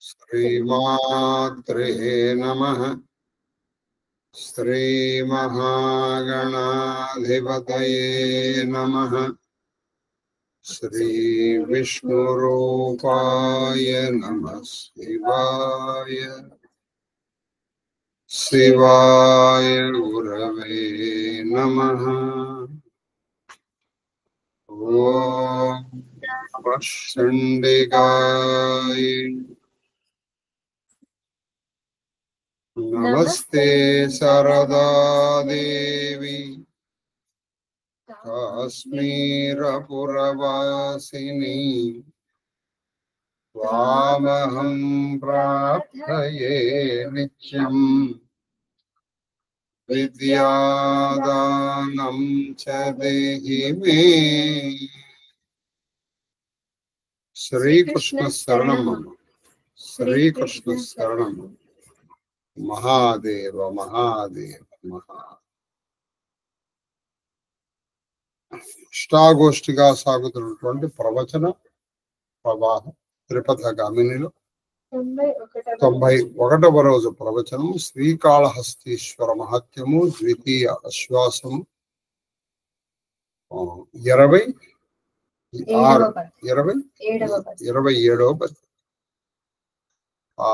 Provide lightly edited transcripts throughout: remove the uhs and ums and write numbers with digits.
శ్రీమాత్రే నమః. శ్రీ మహాగణాధిపతయే నమః. శ్రీ విష్ణురూపాయ నమః. శివాయ శివాయ గురవే నమః. ఓం చండికాయ నమస్తే శారదా దేవి కాశ్మీరపురవాసిని త్వామహం ప్రార్థయే నిత్యం విద్యాదానం చ దేహి మే. శ్రీకృష్ణ శరణం. శ్రీకృష్ణ శరణం. మహాదేవ మహాదేవ మహా. ఇష్టాగోష్ఠిగా సాగుతున్నటువంటి ప్రవచన ప్రవాహం త్రిపథగామినిలో 91వ రోజు ప్రవచనం శ్రీకాళహస్తీశ్వర మహత్యము ద్వితీయ ఆశ్వాసము 27వ పద్యం. ఆ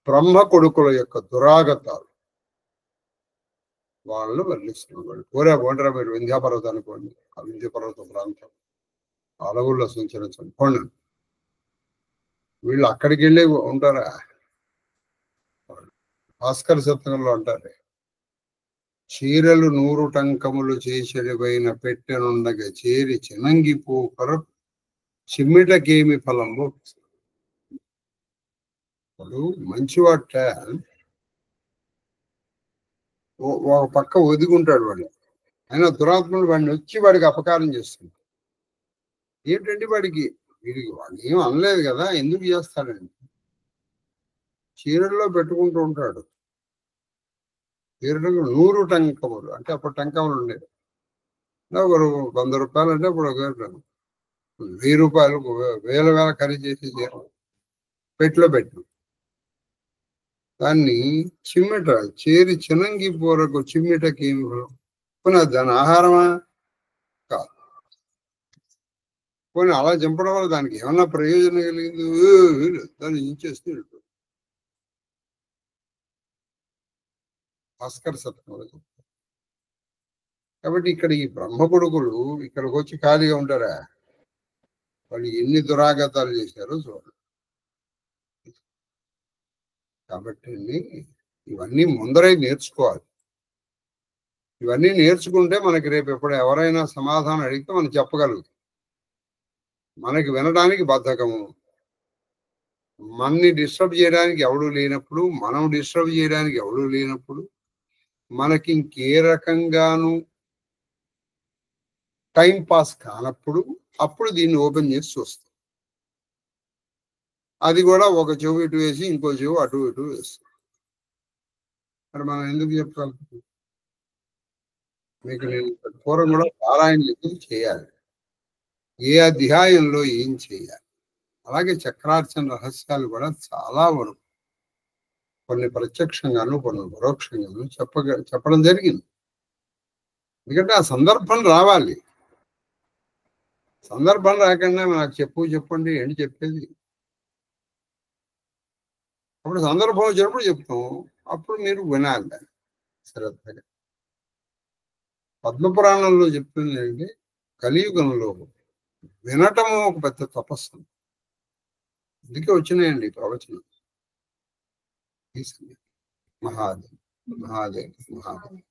బ్రహ్మ కొడుకుల యొక్క దురాగతాలు వాళ్ళు వర్ణిస్తున్నారు. పూరే పోండ్రా మీరు వింధ్యాపర్వతానికి పోండి. ఆ వింధ్యపర్వత ప్రాంతం అడవుల్లో సంచరించండి పోండి. వీళ్ళు అక్కడికి వెళ్ళి ఉంటారా? భాస్కర శతకంలో అంటారే, చీరలు 100 టంకములు చేసెడివైన పెట్టెనుండగా చేరి చినంగిపో కొరకు చిమ్మిటకేమి ఫలంబు. వాడు మంచివాట ఒక పక్క ఒదిగుంటాడు వాడు. అయినా దురాత్మలు వాడిని వచ్చి వాడికి అపకారం చేస్తుంది. ఏంటంటే వాడికి వాడు ఏం అనలేదు కదా, ఎందుకు చేస్తాడండి? చీరల్లో పెట్టుకుంటూ ఉంటాడు. చీరలు 100 టంకములు అంటే అప్పుడు టంకములు ఉండేవి. ఒకరు 100 రూపాయలు అంటే అప్పుడు 1000 రూపాయలు వేల ఖరీదు చేసి పెట్టిలో పెట్టు. దాన్ని చిమ్మిట చేరి చినంగి పోరకు చిమ్మిటకి దాని ఆహారమా కాదు. పోనీ అలా చంపడం వల్ల దానికి ఏమన్నా ప్రయోజనం కలిగింది? దాన్ని ఇంచేస్తూ ఉంటుంది. భాస్కర శతకంలో చెప్తారు. కాబట్టి ఇక్కడ ఈ బ్రహ్మ కొడుకులు ఇక్కడికి వచ్చి ఖాళీగా ఉంటారా? వాళ్ళు ఎన్ని దురాగతాలు చేశారో చూడండి. కాబట్టి ఇవన్నీ ముందరే నేర్చుకోవాలి. ఇవన్నీ నేర్చుకుంటే మనకి రేపు ఎప్పుడు ఎవరైనా సమాధానం అడిగితే మనం చెప్పగలుగుతాం. మనకి వినడానికి బద్ధకము, మనని డిస్టర్బ్ చేయడానికి ఎవడూ లేనప్పుడు, మనం డిస్టర్బ్ చేయడానికి ఎవడూ లేనప్పుడు, మనకి ఇంకే రకంగానూ టైం పాస్ కానప్పుడు అప్పుడు దీన్ని ఓపెన్ చేసి చూస్తాం. అది కూడా ఒక చెవు ఇటు వేసి ఇంకో చెవు అటు ఇటు వేస్తాం. మరి మనం ఎందుకు చెప్తాం? మీకు నేను పూర్వం కూడా పారాయణ ఎందుకు చేయాలి, ఏ అధ్యాయంలో ఏం చేయాలి, అలాగే చక్రార్చన రహస్యాలు కూడా చాలా వరకు కొన్ని ప్రత్యక్షంగాను కొన్ని పరోక్షంగాను చెప్పడం జరిగింది. ఎందుకంటే ఆ సందర్భం రావాలి. సందర్భం రాకుండా నాకు చెప్పండి ఏంటి చెప్పేది? అప్పుడు సందర్భం వచ్చినప్పుడు చెప్తాం, అప్పుడు మీరు వినాలి దాన్ని శ్రద్ధగా. పద్మపురాణంలో చెప్తుంది అంటే కలియుగంలో వినటము ఒక పెద్ద తపస్సు. అందుకే వచ్చినాయండి ప్రవచనం. మహాదేవ్ మహాదేవ్ మహాదేవ్.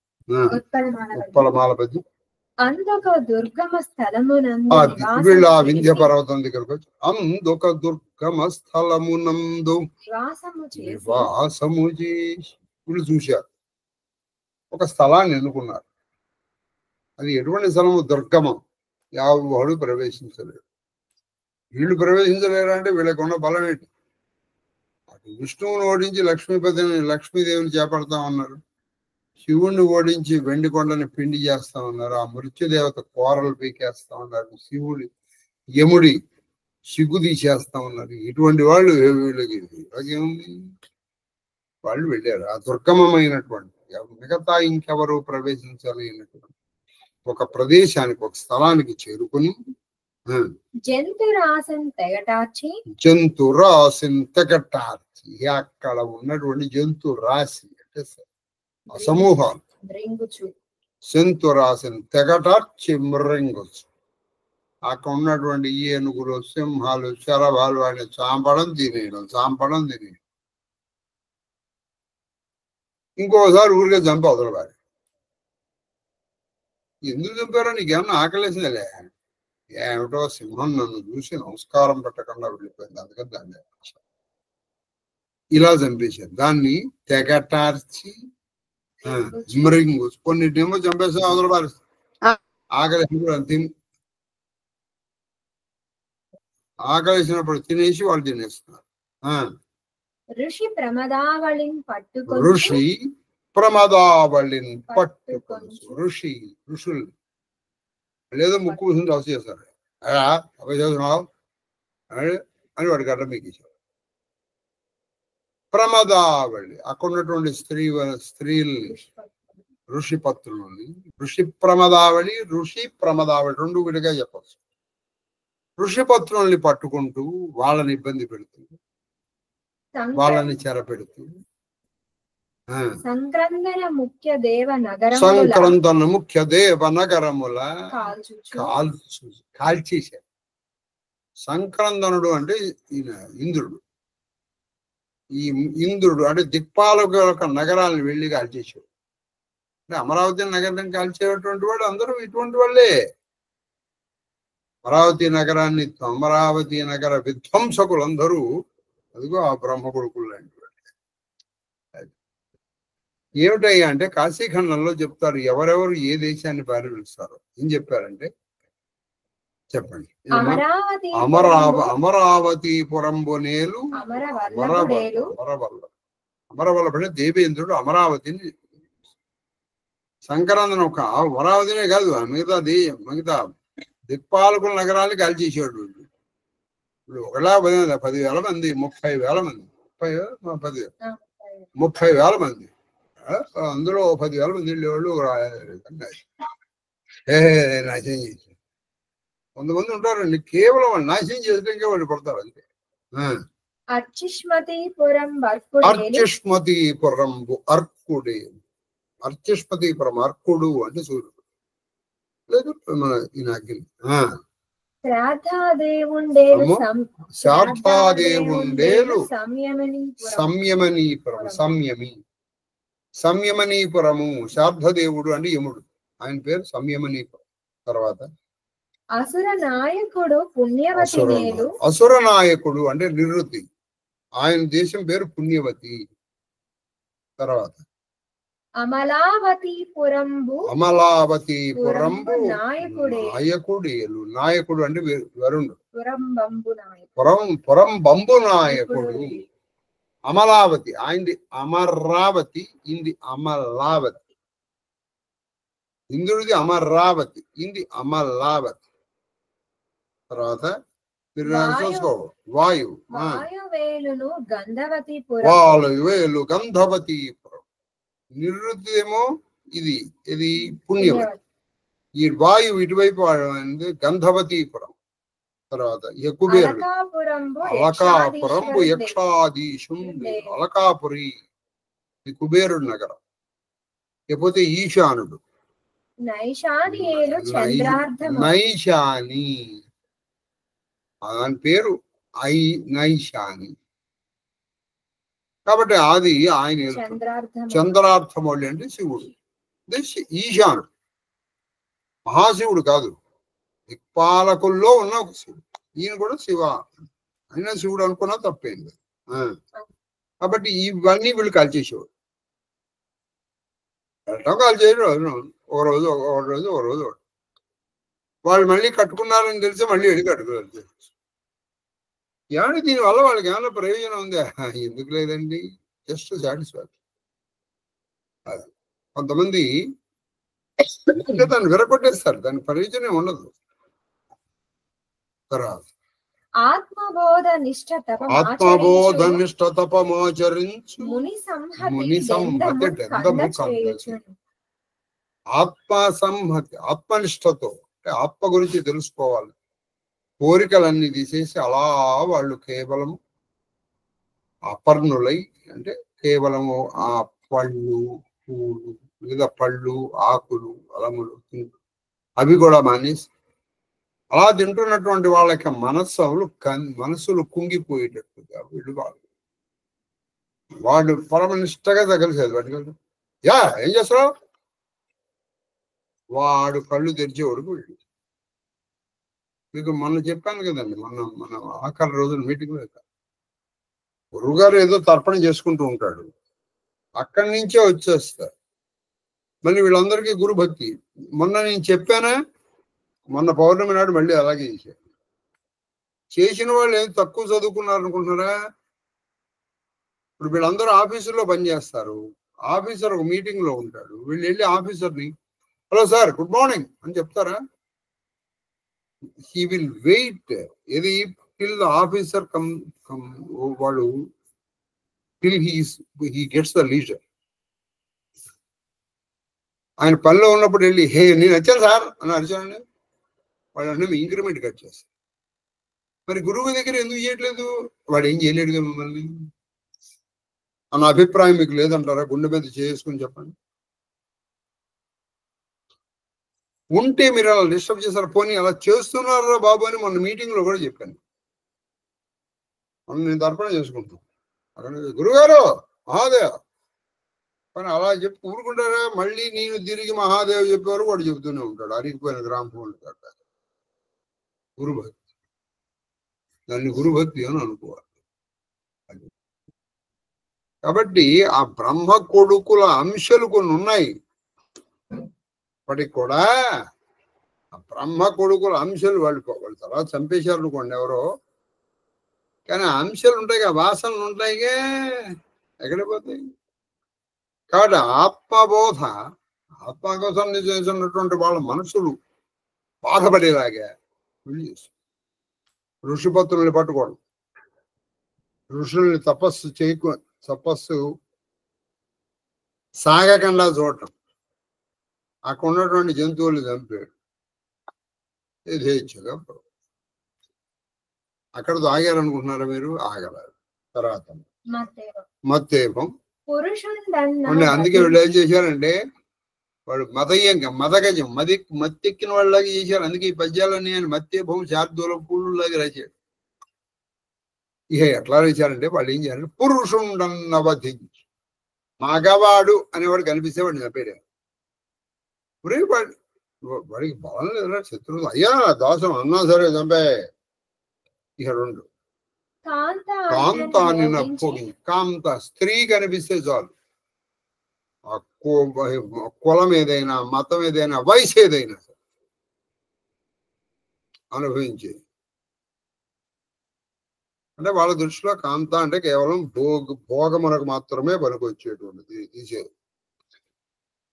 ఉత్పలమాల పద్యం. వీళ్ళు ఆ వింధ్య పర్వతం దగ్గరకు వచ్చి అందొక దుర్గమ స్థలమునందు నివాసము చేసి వీళ్ళు చూశారు. ఒక స్థలాన్ని ఎన్నుకున్నారు. అది ఎటువంటి స్థలము? దుర్గమం. ఎవరు ప్రవేశించలేరు. వీళ్ళు ప్రవేశించలేరు అంటే వీళ్ళకి ఉన్న బలం ఏంటి? అటు విష్ణువుని ఓడించి లక్ష్మీదేవిని చేపడతామన్నారు. శివుణ్ణి ఓడించి వెండి కొండని పిండి చేస్తా ఉన్నారు. ఆ మృత్యుదేవత కోరలు పీకేస్తా ఉన్నారు. యముడి సిగ్గు తీసేస్తా ఉన్నారు. ఇటువంటి వాళ్ళు వీళ్ళకి ఇలాగేముంది, వాళ్ళు వెళ్ళారు. ఆ దుర్గమమైనటువంటి మిగతా ఇంకెవరు ప్రవేశించలేనటువంటి ఒక ప్రదేశానికి, ఒక స్థలానికి చేరుకుని జంతురాశిని తెగటార్చి అక్కడ ఉన్నటువంటి జంతు రాశి అంటే సమూహాలు జంతురాశిని తెగటార్చి మృంగొచ్చు. అక్కడ ఉన్నటువంటి ఏనుగులు, సింహాలు, శరభాలు వాడిని చాంపడం తినేయడం. ఇంకోసారి ఊరికే చంపి అవతల వారి. ఎందుకు చంపారో నీకేమన్నా ఆకలేసిందిలే, ఏమిటో సింహం నన్ను చూసి నమస్కారం పెట్టకుండా వెళ్ళిపోయింది, అందుకని దాన్ని ఇలా చంపేశారు. దాన్ని తెగటార్చి మృంగు. కొన్నిటేమో చంపేస్తే అవతల వారి ఆకలేసినప్పుడు తినేసి వాళ్ళు తినేస్తున్నారు. ఋషి ప్రమదావళిని పట్టుకొని ఋషులు లేదో ముక్కు కూర్చుని రాసు చేస్తారు. అవి చేస్తున్నావు అని వాడి గడ్డ మీకు ఇచ్చారు. ప్రమదావళి అక్కడ ఉన్నటువంటి స్త్రీల్ని ఋషిపత్రులని, ఋషి ప్రమదావళి రెండు విడిగా చెప్పచ్చు. ఋషిపత్రుల్ని పట్టుకుంటూ వాళ్ళని ఇబ్బంది పెడుతూ, వాళ్ళని చెరపెడుతూ సంక్రందన ముఖ్య దేవ నగరముల కాల్చేశారు. సంక్రందనుడు అంటే ఈయన ఇంద్రుడు. ఈ ఇంద్రుడు అంటే దిక్పాలక నగరాలను వెళ్ళి కాల్చేశాడు. అంటే అమరావతి నగరం కాల్చేటువంటి వాడు అందరూ ఇటువంటి వాళ్ళే. అమరావతి నగర విధ్వంసకులందరూ అదిగో ఆ బ్రహ్మ కొడుకులు లాంటి వాళ్ళు. ఏమిటయ్యా అంటే కాశీఖండంలో చెప్తారు ఎవరెవరు ఏ దేశాన్ని పరిపాలిస్తారో. ఏం చెప్పారంటే చెప్పండి. అమరావతి పురంబొనేలు అమరవల్ల అంటే దేవేంద్రుడు అమరావతిని సంక్రాంతిని ఒక అమరావతినే కాదు మిగతా దిక్పాలకుల నగరాన్ని కాల్చేసాడు. ఇప్పుడు 10,000 మంది 30,000 మంది 30,000 మంది అందులో 10,000 మంది వెళ్ళేవాళ్ళు నాశనం చేసి, కొంతమంది ఉంటారండి కేవలం వాళ్ళు నాశనం చేసడానికి వాళ్ళు పడతారు అంతే. అర్చిష్మతీపురం అర్కుడే. అర్చిష్మతీపురం అర్కుడు అంటే సూర్యుడు లేదు మన ఈయన అగ్ని. శార్ధాదేవుండేలు సంయమనీపురము. శార్ధదేవుడు అంటే యముడు, ఆయన పేరు సంయమనీపురం. తర్వాత అసుర నాయకుడు అంటే నివృత్తి, ఆయన దేశం పేరు పుణ్యవతి. తర్వాత అమలావతిపురంబు నాయకుడు అంటే వరుణుడు. పురంబంబు నాయకుడు. అమలావతి ఆయనది అమరావతి, ఇంది అమలావతి. ఇంద్రుడిది అమరావతి, ఇంది అమలావతి. తర్వాత వాయువు గంధవతీపురం. నివృత్తిమో ఇది పుణ్యవతి. ఈ వాయువు ఇటువైపు గంధవతీపురం. తర్వాత కుబేరుడు అలకాపురంబు యక్షాధీశుండు. అలకాపురి ఇది కుబేరుడు నగరం. లేకపోతే ఈశానుడు నైశాని, దాని పేరు నైశాని. కాబట్టి అది ఆయన చంద్రార్థమౌళి అంటే శివుడు. ఈశానుడు మహాశివుడు కాదు, దిక్పాలకుల్లో ఉన్న ఒక శివుడు. ఈయన కూడా శివ అయినా శివుడు అనుకున్నా తప్పేంది. కాబట్టి ఇవన్నీ వీళ్ళు కాల్చేసేవాడు. కాల్చేయరు ఒక రోజు వాళ్ళు మళ్ళీ కట్టుకున్నారని తెలిసి మళ్ళీ వెళ్ళి కట్టుకోవాలి. ఏమంటే దీనివల్ల వాళ్ళకి ఏమైనా ప్రయోజనం ఉందా? ఎందుకు లేదండి, జస్ట్ సాటిస్ఫాక్షన్. కొంతమంది దాన్ని విరగొట్టేస్తారు, దాని ప్రయోజనం ఉండదు. తర్వాత ఆత్మబోధ నిష్ఠ ఆత్మబోధ నిష్ఠ తపమాచరించు ముని సంహతి ముని సంహతి కంద డెందము చేయుచును. ఆత్మ సంహతి ఆత్మనిష్టతో అంటే ఆత్మ గురించి తెలుసుకోవాలి. కోరికలన్నీ తీసేసి అలా వాళ్ళు కేవలం అపర్ణులై అంటే కేవలము ఆ పళ్ళు పూలు లేదా పళ్ళు ఆకులు అలములు అవి కూడా మానేసి అలా తింటున్నటువంటి వాళ్ళకి మనసులు కుంగిపోయేటట్టుగా వీళ్ళు వాడు పరమనిష్టగా తగలిసేది వాడికి. యా ఏం చేస్తావు వాడు కళ్ళు తెరిచేవాడు వీళ్ళు. మీకు మొన్న చెప్పాను కదండి, మన ఆఖరి రోజున మీటింగ్ లో గురువుగారు ఏదో తర్పణ చేసుకుంటూ ఉంటాడు, అక్కడి నుంచే వచ్చేస్తారు. మళ్ళీ వీళ్ళందరికీ గురు భక్తి. మొన్న నేను చెప్పానా, మొన్న పౌర్ణమి నాడు మళ్ళీ అలాగే చేశారు. చేసిన వాళ్ళు ఏం తక్కువ చదువుకున్నారు అనుకుంటున్నారా? ఇప్పుడు వీళ్ళందరూ ఆఫీసులో పనిచేస్తారు. ఆఫీసర్ ఒక మీటింగ్ లో ఉంటాడు, వీళ్ళు వెళ్ళి ఆఫీసర్ని హలో సార్ గుడ్ మార్నింగ్ అని చెప్తారా? he will wait ఏది till the officer వాడు till he gets the leisure. ఆయన పనిలో ఉన్నప్పుడు వెళ్ళి హే నేను వచ్చాను సార్ అని అరిచానండి, వాడు ఇంక్రిమెంట్ కట్ చేస్తారు. మరి గురువు దగ్గర ఎందుకు చేయట్లేదు? వాడు ఏం చేయలేడుగా మిమ్మల్ని అన్న అభిప్రాయం మీకు లేదంటారా? గుండె మీద చేసుకుని చెప్పండి. ఉంటే మీరు అలా డిస్టర్బ్ చేశారు, పోనీ అలా చేస్తున్నారా బాబు అని మొన్న మీటింగ్ లో కూడా చెప్పాను. మొన్న నేను తర్పణ చేసుకుంటాను అక్కడ గురుగారు మహాదేవ్ కానీ అలా చెప్పి ఊరుకుంటారా? మళ్ళీ నేను తిరిగి మహాదేవ్ చెప్పేవారు వాడు చెబుతూనే ఉంటాడు. అరిగిపోయిన గ్రామ ఫోన్లు కట్టాలి. గురుభక్తి, దాన్ని గురుభక్తి అని అనుకోవాలి. కాబట్టి ఆ బ్రహ్మ కొడుకుల అంశాలు కొన్ని ఉన్నాయి. ఇప్పటికి కూడా ఆ బ్రహ్మ కొడుకుల అంశాలు వాళ్ళు తర్వాత చంపేశారు అనుకోండి ఎవరో, కానీ ఆ అంశాలు ఉంటాయిగా, వాసనలు ఉంటాయిగా, ఎక్కడ పోతాయి? కాబట్టి ఆత్మబోధ, ఆత్మ కోసం చేసినటువంటి వాళ్ళ మనసులు బాధపడేలాగా ఋషిపత్రుల్ని పట్టుకోవడం, ఋషుల్ని తపస్సు సాగకుండా చూడటం, అక్కడ ఉన్నటువంటి జంతువుల్ని చంపాడు యథేచ్ఛగా. అక్కడతో ఆగారనుకుంటున్నారా మీరు? ఆగలేదు. తర్వాత మత్తేపం. అందుకే వీళ్ళు ఏం చేశారంటే వాడు మదగజం మత్తెక్కిన వాళ్ళలాగా చేశారు. అందుకే ఈ పద్యాలన్నీ ఆయన మత్తేపం శార్దూల పూలులాగా రాశాడు. ఇక ఎట్లా రాశారంటే వాళ్ళు ఏం చేయాలంటే పురుషుండన్నవధించి మగవాడు అనేవాడు కనిపిస్తే వాడిని చంపేరా. వాడికి బలం లేదా? శత్రువు అయ్యా దోషం అన్నా సరే చంపే. ఇక రెండు కాంతాన్ని నప్పొగి, కాంత స్త్రీ కనిపిస్తే చాలు, కులం ఏదైనా మతం ఏదైనా వయసు ఏదైనా అనుభవించేది. అంటే వాళ్ళ దృష్టిలో కాంత అంటే కేవలం భోగమునకు మాత్రమే పనికొచ్చేటువంటిది, తీసేది.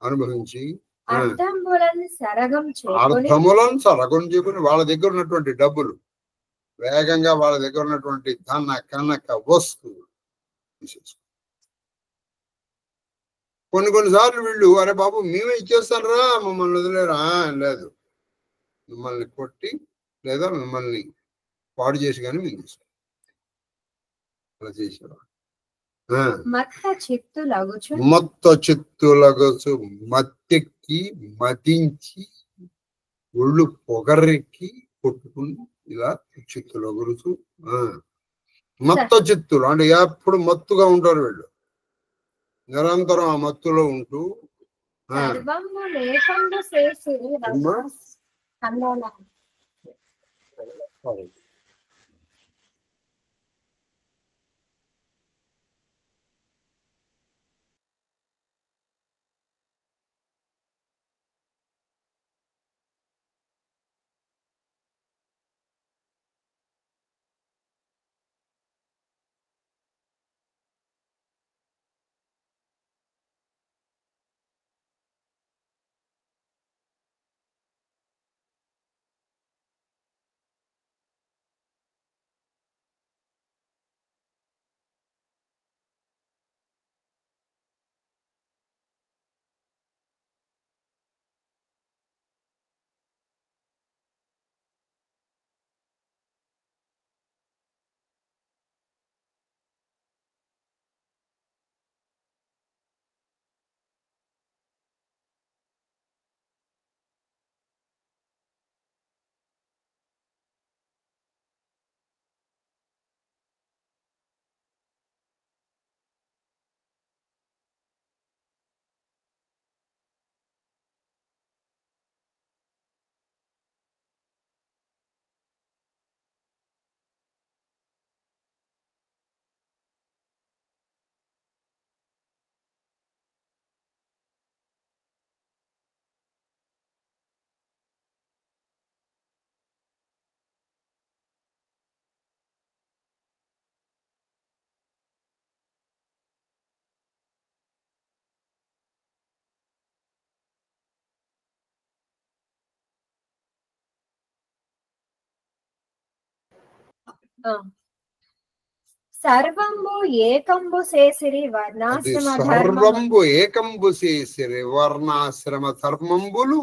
అనుభవించి అర్థములను సరగం చేసుకుని వాళ్ళ దగ్గర ఉన్నటువంటి డబ్బులు వేగంగా, వాళ్ళ దగ్గర ఉన్నటువంటి ధన కనక వస్తువులు తీసేసుకో. కొన్నిసార్లు వీళ్ళు అరే బాబు మేమే ఇచ్చేస్తారా, మమ్మల్ని వదిలేరా? లేదు, మిమ్మల్ని కొట్టి లేదా మిమ్మల్ని పాడు చేసి కానీ మేము తీసుకో అలా చేసేవాడు. మత్త చిత్తులగసు మత్తెక్కి మతించి ఒళ్ళు పొగరెక్కి కొట్టుకుని ఇలా చిత్తులగురుచు మత్త చిత్తులు అంటే ఎప్పుడు మత్తుగా ఉంటారు వీళ్ళు, నిరంతరం ఆ మత్తులో ఉంటూ సర్వంబు ఏకంబు చేసిరి అది వర్ణాశ్రమ సర్వంబు ఏకంబు చేసిరి వర్ణాశ్రమ ధర్మంబులు.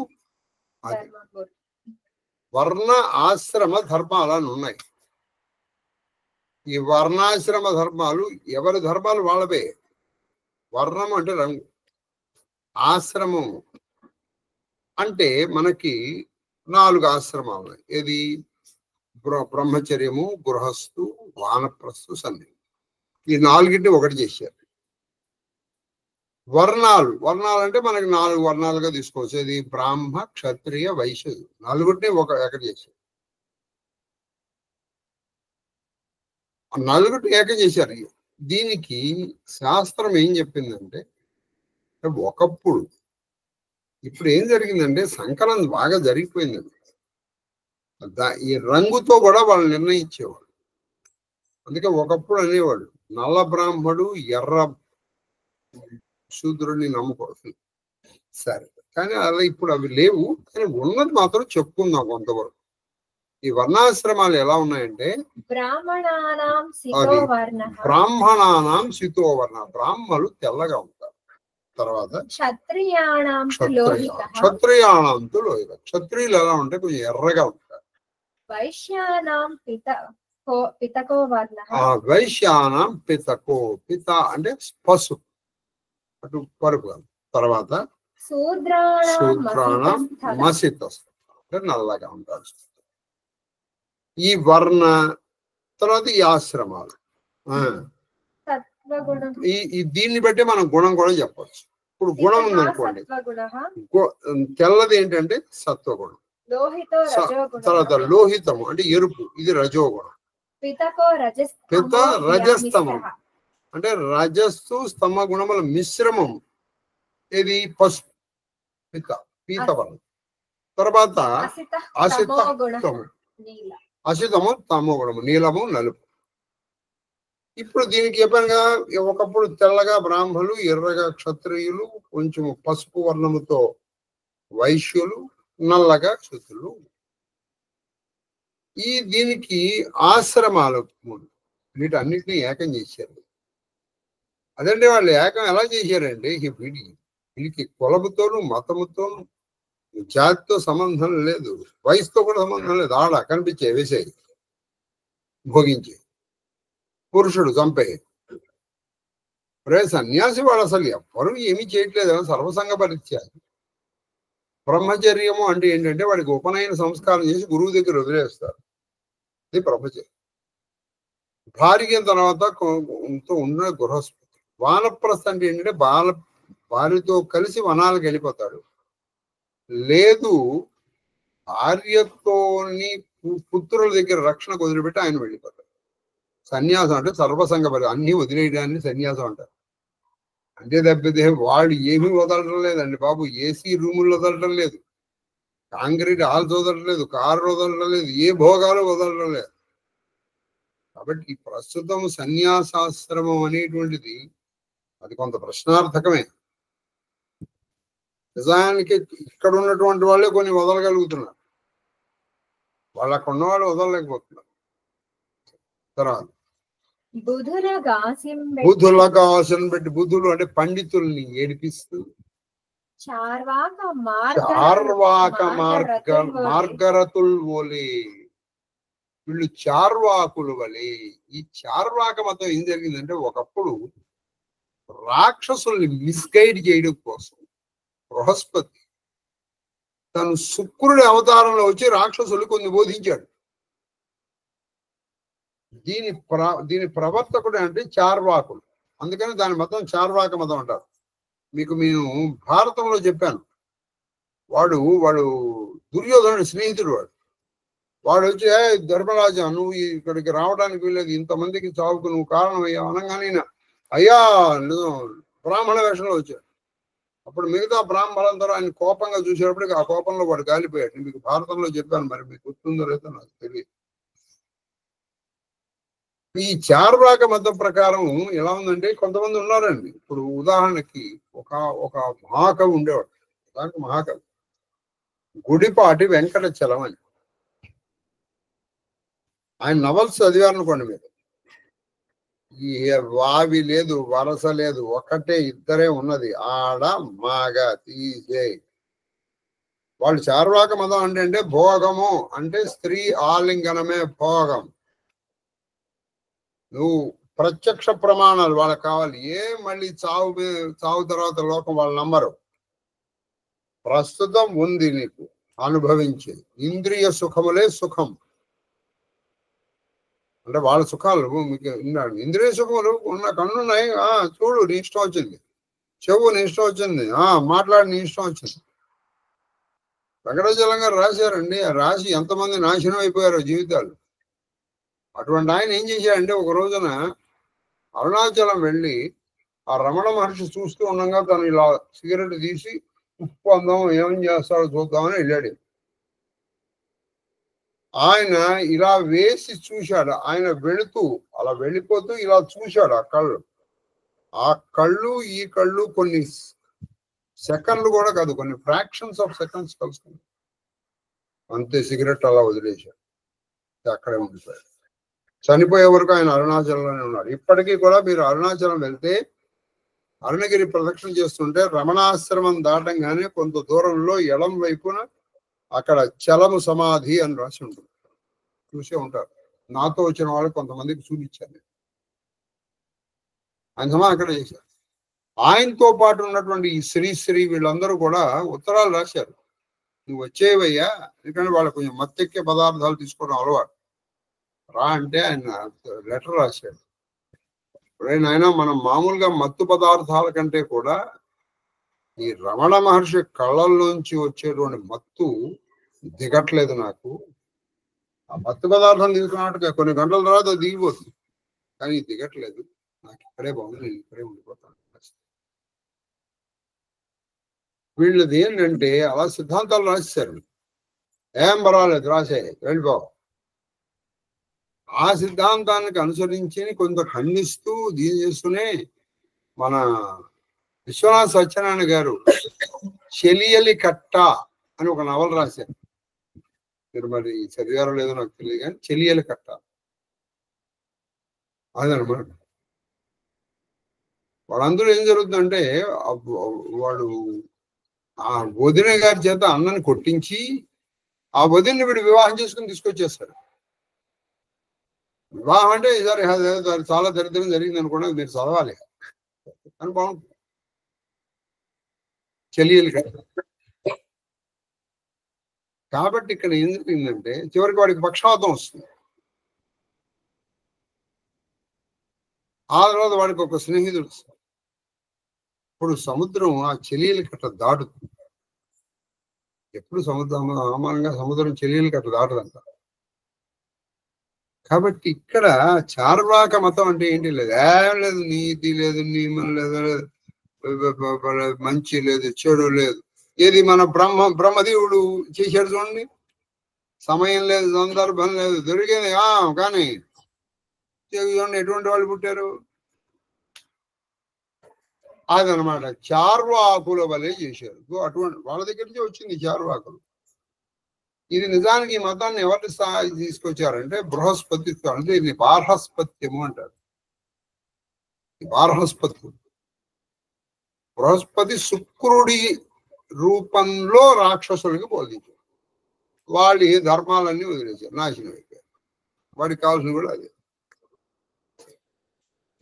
అది ధర్మంబులు. వర్ణ ఆశ్రమ ధర్మాలు అని ఉన్నాయి. ఈ వర్ణాశ్రమ ధర్మాలు ఎవరి ధర్మాలు వాళ్ళవే. వర్ణం అంటే రంగు, ఆశ్రమం అంటే మనకి 4 ఆశ్రమాలు ఉన్నాయి. ఏది? బ్రహ్మచర్యము, గృహస్థు, వానప్రస్థు, సన్యాసి. ఈ 4టిని ఒకటి చేశారు. వర్ణాలు అంటే మనకి 4 వర్ణాలుగా తీసుకోవచ్చు. ఇది బ్రాహ్మ, క్షత్రియ, వైశ్యుడు, 4టిని ఒకటి చేశారు. 4టిని ఏకం చేశారు. దీనికి శాస్త్రం ఏం చెప్పిందంటే, ఒకప్పుడు, ఇప్పుడు ఏం జరిగిందంటే సంకలనం బాగా జరిగిపోయిందండి. ఈ రంగుతో కూడా వాళ్ళు నిర్ణయించేవాడు. అందుకే ఒకప్పుడు అనేవాడు నల్ల బ్రాహ్మడు ఎర్ర శూద్రుడిని నమ్ముకోవచ్చు. సరే, కానీ అలా ఇప్పుడు అవి లేవు. కానీ ఉన్నది మాత్రం చెప్పుకుందాం కొంతవరకు. ఈ వర్ణాశ్రమాలు ఎలా ఉన్నాయంటే, బ్రాహ్మణానాం సితోవర్ణ, బ్రాహ్మలు తెల్లగా ఉంటారు. తర్వాత క్షత్రియాణం లోహిత, క్షత్రియులు ఎలా ఉంటే కొంచెం ఎర్రగా ఉంటారు. వైశ్యానాం పితకో వర్ణ, వైశ్యానాం పితకో, పిత అంటే పసుపు, అటు పరుపు. తర్వాత శూద్రాణం మసిత, అంటే నల్లగా ఉంటారు. ఈ వర్ణ తర్వాత ఈ ఆశ్రమాలు, దీన్ని బట్టి మనం గుణం కూడా చెప్పచ్చు. ఇప్పుడు గుణం ఉందనుకోండి, తెల్లది ఏంటంటే సత్వగుణం, తర్వాత లోహితము అంటే ఎరుపు, ఇది రజోగుణం. పిత రజస్తమం అంటే రజస్సు స్తమ గుణముల మిశ్రమం, ఇది పసుపు, పీతవర్ణం. తర్వాత అసితము తమో గుణము, నీలము, నలుపు. ఇప్పుడు దీనికి చెప్పానుగా, ఒకప్పుడు తెల్లగా బ్రాహ్మలు, ఎర్రగా క్షత్రియులు, కొంచెం పసుపు వర్ణముతో వైశ్యులు, నల్లగా శూద్రులు. దీనికి ఆశ్రమాలు వీటన్నిటిని ఏకం చేశారు. అదంటే వాళ్ళు ఏకం ఎలా చేశారంటే, వీళ్ళకి కులముతోనూ మతముతోనూ జాతితో సంబంధం లేదు, వయసుతో కూడా సంబంధం లేదు. ఆడ కనిపించే వేసేయి, భోగించే, పురుషుడు చంపే. సన్యాసి వాడు అసలు ఎవ్వరూ ఏమీ చేయట్లేదు, సర్వసంగ పరిత్యాగి. బ్రహ్మచర్యము అంటే ఏంటంటే వాడికి ఉపనయన సంస్కారం చేసి గురువు దగ్గర వదిలేస్తారు. ఇది బ్రహ్మచర్యం. భార్య తర్వాత ఉన్న గృహస్థు. వానప్రస్థ అంటే ఏంటంటే భార్యతో కలిసి వనాలకు వెళ్ళిపోతాడు. లేదు, భార్యతోని పుత్రుల దగ్గర రక్షణ వదిలిపెట్టి ఆయన వెళ్ళిపోతాడు. సన్యాసం అంటే సర్వసంగ పరి, అన్ని వదిలేయడాన్ని సన్యాసం అంటారు. అంటే తప్పితే వాడు ఏమీ వదలడం లేదండి బాబు. ఏసీ రూములు వదలడం లేదు, కాంక్రీట్ హాల్స్ వదలడం లేదు, కారు వదలడం లేదు, ఏ భోగాలు వదలడం లేదు. కాబట్టి ప్రస్తుతం సన్యాసాశ్రమం అనేటువంటిది అది కొంత ప్రశ్నార్థకమే. నిజానికి ఇక్కడ ఉన్నటువంటి వాళ్ళే కొన్ని వదలగలుగుతున్నారు, వాళ్ళు అక్కడ ఉన్నవాళ్ళు వదలలేకపోతున్నారు. తర్వాత బుధులగాసం పెట్టి, బుధులు అంటే పండితుల్ని ఏడిపిస్తూ, చార్వాక మార్గరతుల్ ఓలే, వీళ్ళు చార్వాకులు వలే. ఈ చార్వాక మతం ఏం జరిగిందంటే, ఒకప్పుడు రాక్షసుల్ని మిస్గైడ్ చేయడం కోసం బృహస్పతి తను శుక్రుడి అవతారంలో వచ్చి రాక్షసులు కొన్ని బోధించాడు. దీని ప్రవర్తకుడు అంటే చార్వాకులు. అందుకని దాని మతం చార్వాక మతం అంటారు. మీకు నేను భారతంలో చెప్పాను, వాడు దుర్యోధనుడి స్నేహితుడు. వాడు వచ్చి, ధర్మరాజా నువ్వు ఇక్కడికి రావడానికి వీళ్ళకి ఇంతమందికి చావుకు నువ్వు కారణం అయ్యావు అనగానే, అయ్యా బ్రాహ్మణ వేషంలో వచ్చాడు. అప్పుడు మిగతా బ్రాహ్మణులందరూ ఆయన కోపంగా చూసేటప్పటికి ఆ కోపంలో వాడు గాలిపోయాడు. మీకు భారతంలో చెప్పాను, మరి మీకు గుర్తుందో లేదో నాకు తెలియదు. ఈ చార్వాక మతం ప్రకారం ఎలా ఉందంటే, కొంతమంది ఉన్నారండి. ఇప్పుడు ఉదాహరణకి ఒక మహాకవి ఉండేవాడు. దానికి మహాకవి గుడిపాటి వెంకటచలం అని. ఆయన నవల్స్ చదివారనుకోండి మీరు, ఈ వావి లేదు, వరస లేదు, ఒకటే ఇద్దరే ఉన్నది, ఆడ మాగ తీసే. వాళ్ళు చార్వాక మతం అంటే భోగము అంటే స్త్రీ ఆలింగనమే భోగం. నువ్వు ప్రత్యక్ష ప్రమాణాలు వాళ్ళకి కావాలి. మళ్ళీ చావు తర్వాత లోకం వాళ్ళు నమ్మరు. ప్రస్తుతం ఉంది నీకు అనుభవించే ఇంద్రియ సుఖములే సుఖం. అంటే వాళ్ళ సుఖాలు మీకు ఇంద్రియ సుఖములు ఉన్న కన్నున్నాయి, చూడు నీ ఇష్టం వచ్చింది, చెవు నీ ఇష్టం వచ్చింది, మాట్లాడి నీ ఇష్టం వచ్చింది. వెంకటాచలం గారు రాశారండి, రాసి ఎంతమంది నాశనం అయిపోయారో జీవితాలు. అటువంటి ఆయన ఏం చేశాడంటే ఒక రోజున అరుణాచలం వెళ్ళి ఆ రమణ మహర్షి చూస్తూ ఉండగా తను ఇలా సిగరెట్ తీసి ఉప్పు అందాం ఏం చేస్తాడో చూద్దామని వెళ్ళాడు. ఆయన ఇలా వేసి చూశాడు. ఆయన వెళుతూ అలా వెళ్ళిపోతూ ఇలా చూశాడు ఆ కళ్ళు. ఆ కళ్ళు ఈ కళ్ళు కొన్ని సెకండ్లు కూడా కాదు, కొన్ని ఫ్రాక్షన్స్ ఆఫ్ సెకండ్స్ కలుసుకుంది. అంతే, సిగరెట్ అలా వదిలేశాడు, అక్కడే ఉండిపోయాడు. చనిపోయే వరకు ఆయన అరుణాచలంలోనే ఉన్నారు. ఇప్పటికీ కూడా మీరు అరుణాచలం వెళ్తే అరుణగిరి ప్రదక్షిణ చేస్తుంటే రమణాశ్రమం దాటంగానే కొంత దూరంలో ఎడం వైపున అక్కడ చలము సమాధి అని రాసి ఉంటుంది, చూసే ఉంటారు. నాతో వచ్చిన వాళ్ళు కొంతమందికి చూపించాను. ఆయన సమాధి అక్కడ చేశారు. ఆయనతో పాటు ఉన్నటువంటి ఈ శ్రీ వీళ్ళందరూ కూడా ఉత్తరాలు రాశారు, నువ్వు వచ్చేవయ్యా, ఎందుకంటే వాళ్ళు కొంచెం మత్తెక్కే పదార్థాలు తీసుకోవడం అలవాటు, రా అంటే ఆయన లెటర్ రాశాడు. ఎప్పుడైనా మనం మామూలుగా మత్తు పదార్థాల కంటే కూడా ఈ రమణ మహర్షి కళ్ళల్లోంచి వచ్చేటువంటి మత్తు దిగట్లేదు నాకు. ఆ మత్తు పదార్థం తీసుకున్నట్టుగా కొన్ని గంటల తర్వాత దిగిపోతుంది, కానీ దిగట్లేదు, నాకు ఇక్కడే బాగుంది, నేను ఇక్కడే ఉండిపోతాను. వీళ్ళది ఏంటంటే అలా సిద్ధాంతాలు రాసేశారు, ఏం పర్వాలేదు రాసే వెళ్ళిపో. ఆ సిద్ధాంతానికి అనుసరించి కొంత ఖండిస్తూ దీని చేస్తూనే మన విశ్వనాథ సత్యనారాయణ గారు చెలియలి కట్ట అని ఒక నవల రాశారు. మీరు మరి చదివారో లేదో నాకు తెలియదు, కానీ చెలియలి కట్ట అదనమాట. వాళ్ళందరూ ఏం జరుగుతుందంటే వాడు ఆ వదిన గారి చేత అన్నని కొట్టించి ఆ వదిన్ని వీడు వివాహం చేసుకుని తీసుకొచ్చేస్తాడు. వివాహం అంటే ఈసారి చాలా దరిద్రం జరిగింది అనుకోండి, మీరు చదవాలి అని బాగుంటుంది. చెలియలు కాబట్టి ఇక్కడ ఏం జరిగిందంటే చివరికి వాడికి పక్షవాతం వస్తుంది. ఆ తర్వాత వాడికి ఒక స్నేహితుడు వస్తాడు. ఇప్పుడు సముద్రం ఆ చెలియలు కట్ట దాటుతుంది. ఎప్పుడు సముద్రం సామాన్యంగా సముద్రం చెలియలు కట్ట దాటదంట. కాబట్టి ఇక్కడ చార్వాక మతం అంటే ఏంటి లేదు, ఏం లేదు, నీతి లేదు, నియమం లేదు, మంచి లేదు, చెడు లేదు. ఏది మన బ్రహ్మదేవుడు చేశాడు చూడండి, సమయం లేదు, సందర్భం లేదు, దొరికింది కానీ చూడండి ఎటువంటి వాళ్ళు పుట్టారు. అదనమాట, చార్వాకుల వలె చేశారు. అటువంటి వాళ్ళ దగ్గర నుంచి వచ్చింది చార్వాకులు. ఇది నిజానికి ఈ మతాన్ని ఎవరి స్థాయి తీసుకొచ్చారంటే బృహస్పతి, అంటే ఇది బార్హస్పత్యము అంటారు. బృహస్పతి శుక్రుడి రూపంలో రాక్షసులకి బోధించారు. వాళ్ళ ధర్మాలన్నీ వదిలేశారు, నాశనం అయిపోయారు. వాడికి కావాల్సింది కూడా అదే.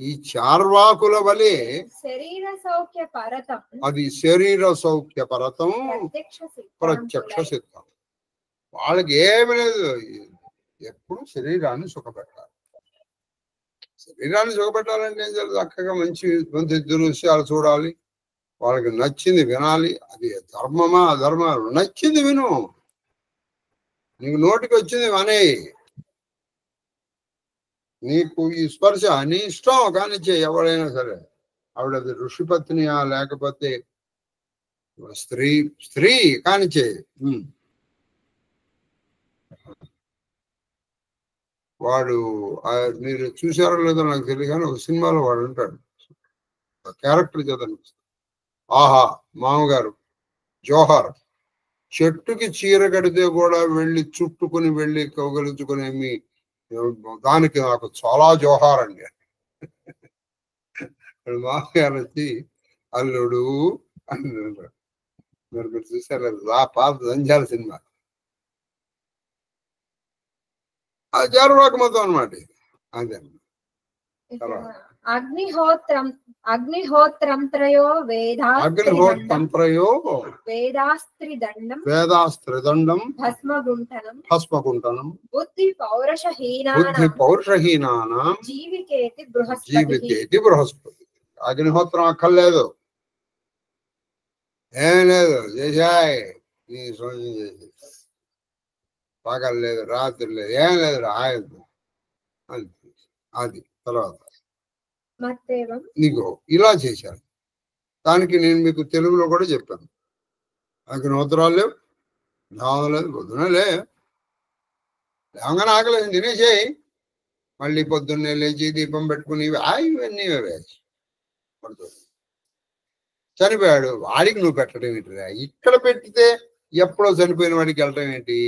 ఈ చార్వాకుల వలె అది శరీర సౌఖ్య పరతం ప్రత్యక్ష సిద్ధం. వాళ్ళకి ఏమి లేదు, ఎప్పుడు శరీరాన్ని సుఖపెట్టాలి. శరీరాన్ని సుఖపెట్టాలంటే ఏం చేయాలి, చక్కగా మంచి దృశ్యాలు చూడాలి, వాళ్ళకి నచ్చింది వినాలి. అది ధర్మమా అధర్మా, నచ్చింది విను, నీకు నోటికి వచ్చింది అనే, నీకు ఈ స్పర్శ నీ ఇష్టం కానీ ఎవరైనా సరే, ఆవిడ ఋషిపత్నియా లేకపోతే స్త్రీ కానిచే. వాడు మీరు చూసారో లేదో నాకు తెలియదు, కానీ ఒక సినిమాలో వాడు ఉంటాడు, క్యారెక్టర్ చేత ఆహా మామగారు జోహార్, చెట్టుకి చీర కడితే కూడా వెళ్ళి చుట్టుకుని వెళ్ళి కౌగలించుకుని దానికి నాకు చాలా జోహారండి. మామగారు వచ్చి అల్లుడు అని మీరు చూసారు ఆ పాత జంజాల సినిమా, అది చార్వాక మతం అనమాట. అదే అగ్నిహోత్రంత్రయో వేదాస్త్రిదండం భస్మగుంటనం బుద్ధి పౌరుషహీనానాం జీవికేతి బృహస్పతి. అగ్నిహోత్రం అక్కర్లేదు, ఏం లేదు, చేసాయి నీ సోజం చేసి, పగలు లేదు రాత్రి లేదు ఏం లేదు, రాయద్దు అది. తర్వాత నీకు ఇలా చేశారు. దానికి నేను మీకు తెలుగులో కూడా చెప్పాను. అగ్నిహోత్రాలు లేవు, దావం లేదు, పొద్దున లేవగానే ఆకలేదు తినేసేయి, మళ్ళీ పొద్దున్నే లేచి దీపం పెట్టుకుని ఇవన్నీ చనిపోయాడు, వాడికి నువ్వు పెట్టడం ఏంటిరా? ఇక్కడ పెట్టితే ఎప్పుడో చనిపోయిన వాడికి వెళ్ళటం ఏంటి?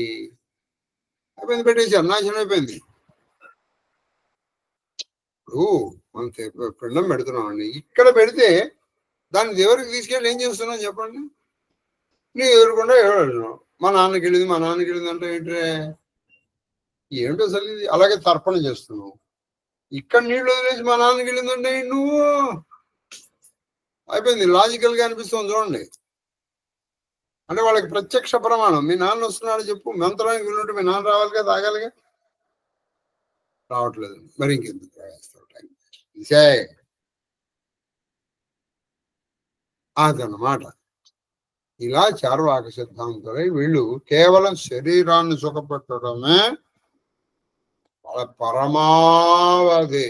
అయిపోయింది, పెట్టేశారు, నాశనం అయిపోయింది. ఇప్పుడు మనం పిండం పెడుతున్నామండి, ఇక్కడ పెడితే దాన్ని దేవుడికి తీసుకెళ్ళి ఏం చేస్తున్నావు చెప్పండి? నీ ఎదురుకుండా ఎవరు మా నాన్నకి వెళ్ళింది అంటే ఏంటంటే ఏమిటో అసలు ఇది. అలాగే తర్పణ చేస్తున్నావు, ఇక్కడ నీళ్ళు వదిలేసి మా నాన్నకి వెళ్ళిందంటే నువ్వు అయిపోయింది. లాజికల్ గా అనిపిస్తుంది చూడండి. అంటే వాళ్ళకి ప్రత్యక్ష ప్రమాణం, మీ నాన్న వస్తున్నాడు చెప్పు, మంత్రానికి వెళ్ళినట్టు మీ నాన్న రావాలిగా, తాగాలిగా, రావట్లేదు, మరి ఇంకెందుకు టైం అదన్నమాట. ఇలా చార్వాక సిద్ధాంతులై వీళ్ళు కేవలం శరీరాన్ని సుఖపెట్టడమే వాళ్ళ పరమావధి.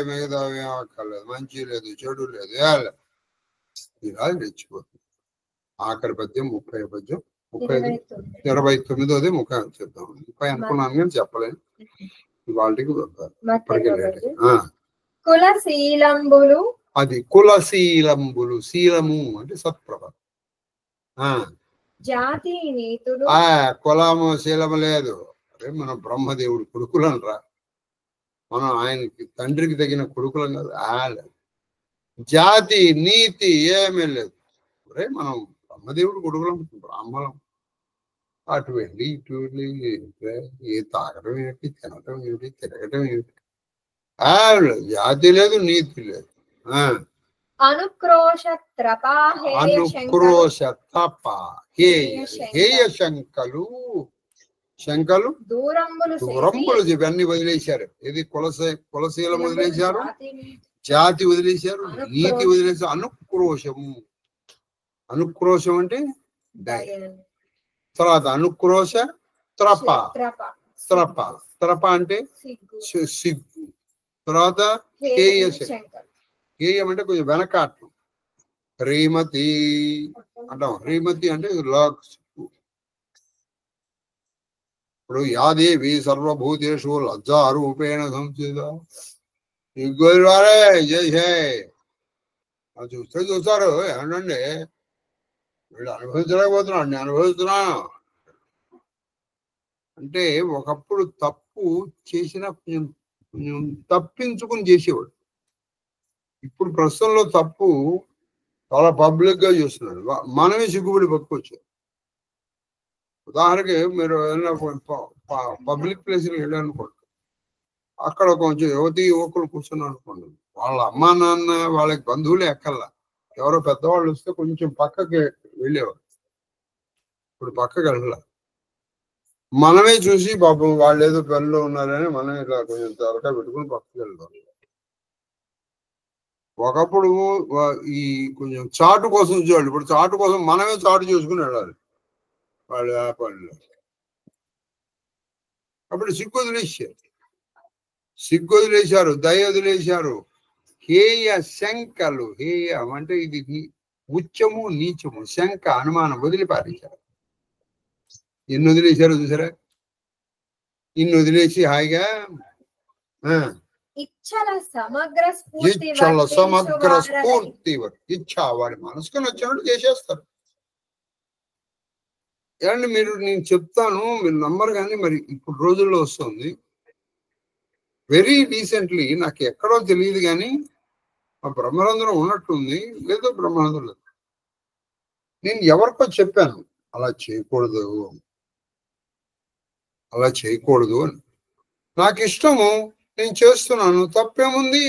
మిగతా అక్కర్లేదు, మంచి లేదు చెడు లేదు, ఇలా రెచ్చిపోతుంది. ఆఖరి పద్యం 30 పద్యం 29ది 30 చెప్తాం. 30 అనుకున్నాను కానీ చెప్పలేను, వాళ్ళకి కులశీలంబులు. అది కులశీలంబులు, శీలము అంటే సత్ప్రభ. జాతి నీతులు, కులము శీలము లేదు. అరే మనం బ్రహ్మదేవుడు కొడుకులనరా, మనం ఆయనకి తండ్రికి తగిన కొడుకులం కదా. జాతి నీతి ఏమీ లేదు. అరే మనం బ్రహ్మదేవుడు కొడుకులం, బ్రాహ్మణం. అటు వెళ్ళి ఇటు వెళ్ళి ఏ తాగడం ఏమిటి, తినటం ఏమిటి, తిరగటం ఏమిటి, జాతి లేదు నీతి లేదు. అనుక్రోశ తప హేయ శంకలు దూరంబులు ఇవన్నీ వదిలేశారు. ఇది కులశీలం వదిలేశారు, జాతి వదిలేశారు, నీతి వదిలేశారు. అనుక్రోశం అంటే తర్వాత అనుక్రోశ త్రప అంటే సిగ్గు. తర్వాత హేయం అంటే కొంచెం వెనకాటం. హ్రీమతి అంటాం, హ్రీమతి అంటే ఇప్పుడు యాదేవి సర్వభూతేషు లజ్జారూపేణ సంస్థిత. సిగ్గువారే చేసాయి చూస్తారు, ఏమండి వీళ్ళు అనుభవించలేకపోతున్నాడు, నేను అనుభవిస్తున్నాను అంటే. ఒకప్పుడు తప్పు చేసిన కొంచెం తప్పించుకుని చేసేవాడు. ఇప్పుడు ప్రస్తుతంలో తప్పు చాలా పబ్లిక్ గా చూస్తున్నాడు, మనమే సిగ్గుబడి పట్టుకొచ్చారు. ఉదాహరణకి మీరు పబ్లిక్ ప్లేస్కి వెళ్ళాలనుకోండి, అక్కడ కొంచెం యువకులు కూర్చున్నారు అనుకోండి, వాళ్ళ అమ్మా నాన్న వాళ్ళకి బంధువులే ఎక్కల్లా, ఎవరో పెద్దవాళ్ళు వస్తే కొంచెం పక్కకి వెళ్ళేవారు. ఇప్పుడు పక్కకి వెళ్ళాల, మనమే చూసి పాపం వాళ్ళు ఏదో పనిలో ఉన్నారని మనం ఇలా కొంచెం త్వరగా పెట్టుకుని పక్కకి వెళ్తాం. ఒకప్పుడు ఈ కొంచెం చాటు కోసం చూడాలి, ఇప్పుడు చాటు కోసం మనమే చాటు చేసుకుని వెళ్ళాలి వాళ్ళు వ్యాపారంలో. అప్పుడు సిగ్గు వదిలేశారు, దయ వదిలేశారు. హేయ శంకలు, హేయం అంటే ఇది ఉచ్చము నీచము, శంక అనుమానం వదిలిపారేశారు. ఎన్ని వదిలేశారు చూసారా? ఇన్ని వదిలేసి హాయిగా ఇచ్చల సమగ్ర స్ఫూర్తి ఇచ్చా వాడి మనసుకు నచ్చినట్టు చేసేస్తారు. ఏమండి మీరు నేను చెప్తాను, మీరు నమ్మరు కానీ మరి ఇప్పుడు రోజుల్లో వస్తుంది. వెరీ రీసెంట్లీ నాకు ఎక్కడో తెలియదు కానీ ఆ బ్రహ్మరంధ్రం ఉన్నట్టుంది, లేదో బ్రహ్మరంధ్రం లేదు. నేను ఎవరికో చెప్పాను అలా చేయకూడదు, అలా చేయకూడదు అని. నాకు ఇష్టము, నేను చేస్తున్నాను, తప్పేముంది?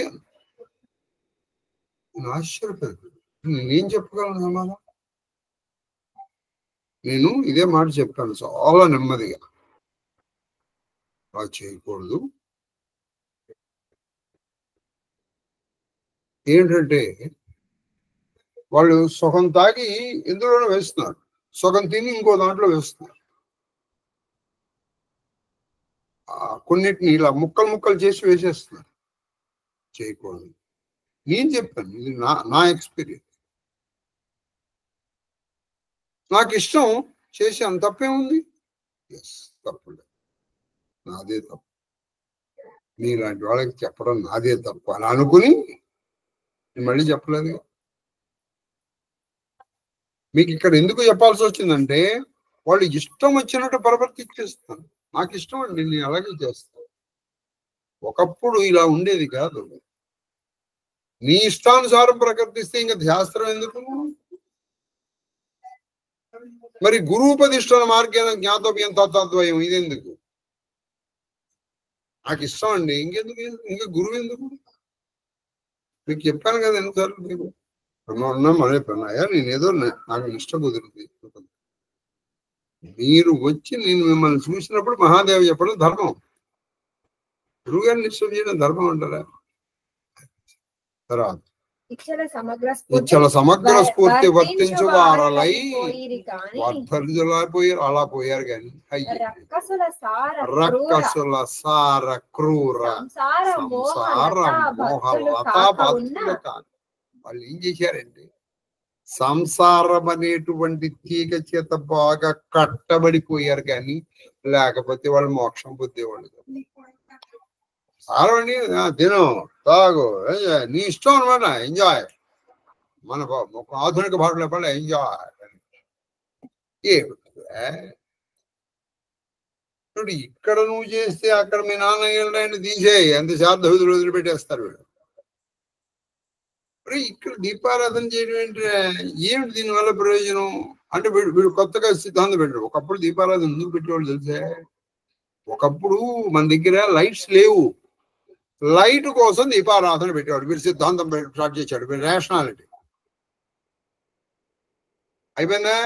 ఆశ్చర్యపోయాను. నేనేం చెప్పగలను సమాధానం? నేను ఇదే మాట చెప్పాను చాలా నెమ్మదిగా, అలా చేయకూడదు. ఏంటంటే వాళ్ళు సగం తాగి ఎందులోనో వేస్తున్నారు, సగం తిని ఇంకో దాంట్లో వేస్తున్నారు. కొన్నిటిని ఇలా ముక్కలు ముక్కలు చేసి వేసేస్తున్నారు. చేయకూడదు. నేను చెప్పాను, ఇది నా ఎక్స్పీరియన్స్. నాకు ఇష్టం చేశాను, తప్పేముంది? ఎస్, తప్పులేదు, నాదే తప్పు. మీలాంటి వాళ్ళకి చెప్పడం నాదే తప్పు అని అనుకుని నేను మళ్ళీ చెప్పలేదు. మీకు ఇక్కడ ఎందుకు చెప్పాల్సి వచ్చిందంటే వాళ్ళు ఇష్టం వచ్చినట్టు ప్రవర్తించేస్తాను. నాకు ఇష్టం అండి, నేను అలాగే చేస్తాను. ఒకప్పుడు ఇలా ఉండేది కాదు. నీ ఇష్టానుసారం ప్రకటిస్తే ఇంకా శాస్త్రం ఎందుకు? మరి గురూపదిష్టాన మార్గేణ జ్ఞాతవ్యం తత్వద్వయం ఇదెందుకు? నాకు ఇష్టం అండి, ఇంకెందుకు? ఇంకా గురువు ఎందుకు? మీకు చెప్పాను కదా ఎన్నిసార్లు. మీకు ఉన్నా మనే పన్నాయా, నేనేదో నాకు ఇష్టం కుదిరింది. మీరు వచ్చి నేను మిమ్మల్ని చూసినప్పుడు మహాదేవి చెప్పడం ధర్మం. గురువు గారిని ఇష్టం చేయడం ధర్మం అంటారా? తర్వాత ఇచ్చల సమగ్ర స్ఫూర్తి వర్తించు వారలై వర్ధర్జులైపోయారు. అలా పోయారు కానీ రక్కసుల సార క్రూర సంసార మోహలతాపత్తులు కాదు. వాళ్ళు ఏం చేశారంటే సంసారం అనేటువంటి తీగ చేత బాగా కట్టబడిపోయారు కానీ లేకపోతే వాళ్ళు మోక్షం పొందేవాళ్ళు. సారం అండి, తిను తాగు, నీ ఇష్టం అనమాట, ఎంజాయ్. మన ఆధునిక భాషలో పడ ఎంజాయ్. ఇప్పుడు ఇక్కడ నువ్వు చేస్తే అక్కడ మీ నాన్న తీసేయి, ఎంత శార్థ వదిలిపెట్టేస్తారు వీళ్ళు. ఇక్కడ దీపారాధన చేయడం ఏమిటి దీనివల్ల ప్రయోజనం అంటే వీడు కొత్తగా సిద్ధాంతం పెట్టాడు. ఒకప్పుడు దీపారాధన ఎందుకు పెట్టేవాళ్ళు తెలిసే? ఒకప్పుడు మన దగ్గర లైట్స్ లేవు, లైట్ కోసం దీపారాధన పెట్టేవాడు. వీడు సిద్ధాంతం స్టార్ట్ చేశాడు, వీడు రేషనాలిటీ అయిపోయిందా.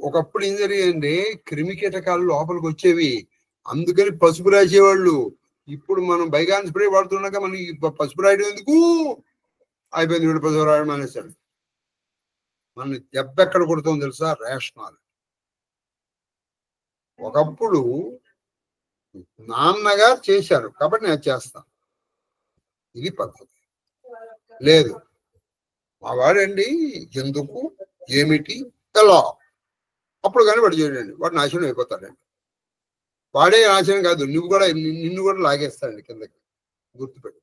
ఒకప్పుడు ఏం జరిగిందంటే క్రిమి కీటకాలు లోపలికి వచ్చేవి, అందుకని పసుపు రాసేవాళ్ళు. ఇప్పుడు మనం బైగాన్ స్ప్రే వాడుతున్నాక మనకి పసుపు రాయడం ఎందుకు? అయిపోయింది, వీడు పసుపు రాయడం అనేసాడు. మన దెబ్బ ఎక్కడ కొడుతుందో తెలుసా? రేషనాలిటీ. ఒకప్పుడు నాన్నగారు చేశారు కాబట్టి నేను చేస్తాను, ఇది పద్ధతి. లేదు మా వాడండి ఎందుకు, ఏమిటి, ఎలా, అప్పుడు కానీ వాడు చేయడండి, వాడు నాశనం అయిపోతాడండి. వాడే నాశనం కాదు, నిన్ను కూడా లాగేస్తాడండి కిందకి. గుర్తుపెట్టు.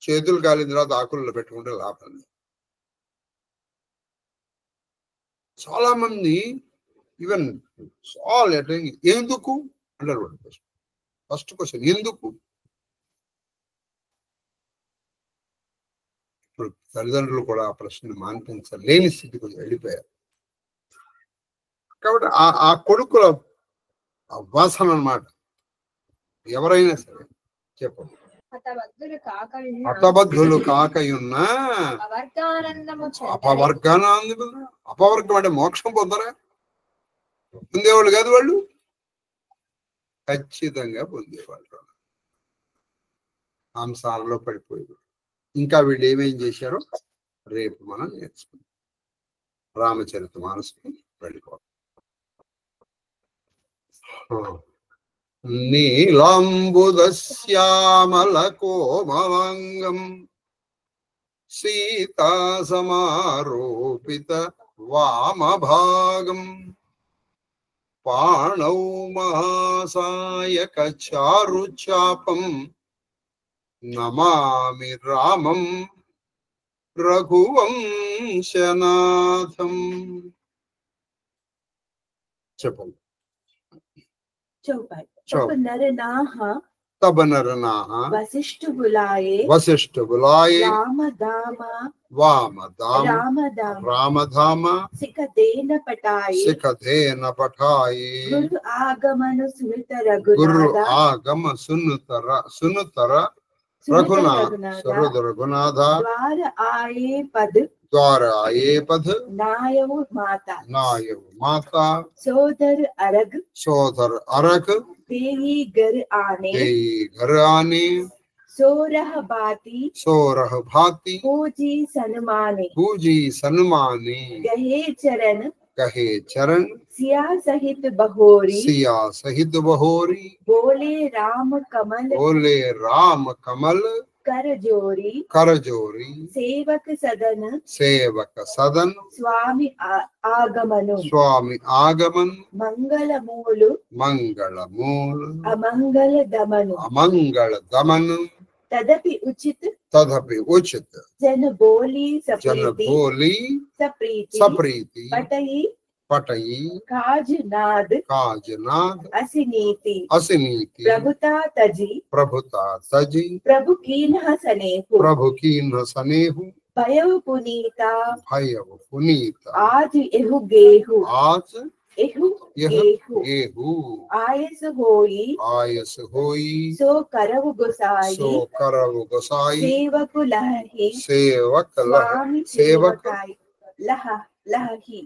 చేతులు కాలిన తర్వాత ఆకుల్లో పెట్టుకుంటే లాభం. చాలా మంది ఈవెన్ ఎందుకు అంటారు. ఫస్ట్ క్వశ్చన్ ఎందుకు? ఇప్పుడు తల్లిదండ్రులు కూడా ఆ ప్రశ్న మాన్పించలేని స్థితికి వెళ్ళిపోయారు. కాబట్టి ఆ కొడుకుల వాసన అన్నమాట. ఎవరైనా సరే చెప్పండి, హతబద్ధులు కాకయున్నా అపవర్గానందం. అపవర్గం అంటే మోక్షం పొందరా? పొందేవాళ్ళు కాదు, వాళ్ళు ఖచ్చితంగా పొందేవాళ్ళు. సంసారంలో పడిపోయేవాళ్ళు. ఇంకా వీళ్ళు ఏమేం చేశారో రేపు మనం నేర్చుకుందాం. రామచరిత మానసుకు వెళ్ళిపోతాం. నీలాంబుదశ్యామల కోమలాంగం సీతా సమారోపిత వామభాగం పాణౌ మహాసాయక చారుచాపం నమామి రామం రఘువంశనాథం. చెప్పండి. Coba. Sebenarnya nah तब नर नाह वसिष्ठ बुलाए वशिष्ठ बुलाए राम धाम वाम धाम राम धाम राम धाम सिख देन पटाए सिख दे न पठाए गुरु आगमन सुनित गुरु रघुनाथ आगम सुनतर रघुनाथ सरोद रघुनाथ द्वार आए पद द्वार आए पद नायव माता नायव माता सोदर अरग सोदर अरग देही घर आने देई घर आने सोरह बाती सोरह भांति पूजी सन्माने पूजी सन्माने गहे चरण कहे चरण सिया सहित बहोरी सिया सहित बहोरी बोले राम कमल बोले राम कमल कर जोरी सेवक सदन स्वामी आगमनु स्वामी आगमन मंगल मूल अमंगल दमन तदपि उचित जन बोली सप्रीति पटई काजनाद असिनीति प्रभुता तजी प्रभु कीन्ह सनेहु भयव पुनीता आज एहु गेहु आयस होई सो करव गोसाई सेवक लहही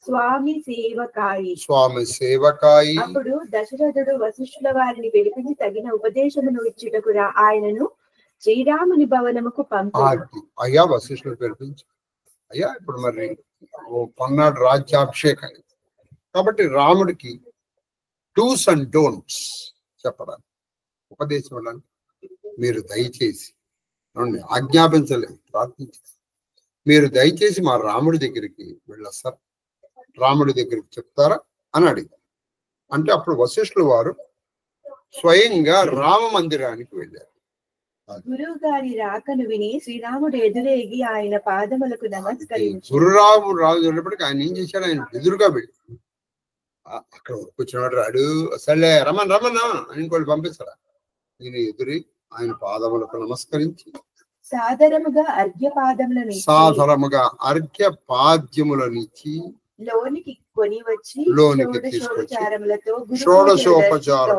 स्वामी लहही స్వామి సేవకాయి అప్పుడు దశరథుడు వశిష్ఠుల వారిని పిలిపించి తగిన ఉపదేశమును ఇచ్చుటకు ఆయనను శ్రీరాముని భవనముకు పంపాడు. అయ్యా వశిష్ఠులు పిలిపించి అయ్యా ఇప్పుడు మరి పన్నాడు రాజ్యాభిషేకం కాబట్టి రాముడికి డూస్ అండ్ డోంట్స్ చెప్పడానికి ఉపదేశం ఇవ్వడానికి మీరు దయచేసి ఆజ్ఞాపించలేదు ప్రార్థించారు మీరు దయచేసి మా రాముడి దగ్గరికి వెళ్ళొస్తారు రాముడి దగ్గరికి చెప్తారా అని అడిగారు అంటే అప్పుడు వశిష్ఠులు వారు స్వయంగా రామ మందిరానికి వెళ్ళారు. గురువు గారి రాకను విని శ్రీరాముడు ఎదురేగి ఆయన పాదములకు నమస్కరించి గురురాము రాజు వెళ్ళేప్పటికీ ఆయన ఏం చేశాడు ఆయన ఎదురుగా వెళ్ళి అక్కడ కూర్చున్నాడు రాడు అసలే రమన్ అని ఇంకోటి పంపిస్తారా ఈయన ఎదురి ఆయన పాదములకు నమస్కరించి సాదరముగా అర్ఘ్య పాద్యములనిచ్చి లోనికి కొని వచ్చి తీసుకొచ్చి షోడశోపచారం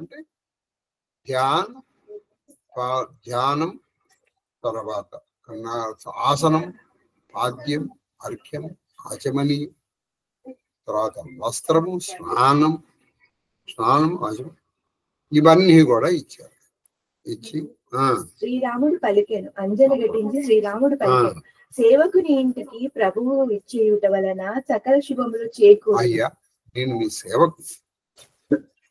అంటే ధ్యానం తర్వాత ఆసనం పాద్యం అర్ఘ్యం ఆచమనీయం తర్వాత వస్త్రము స్నానం ఆచమనం ఇవన్నీ కూడా ఇచ్చారు. ఇచ్చి శ్రీరాముడు పలికెను అంజలి ఘటించి శ్రీరాముడు పలికెను సేవకుని ఇంటికి ప్రభువు ఇచ్చేయుట వలన సకల శుభములు చేకూరు. అయ్యా నేను మీ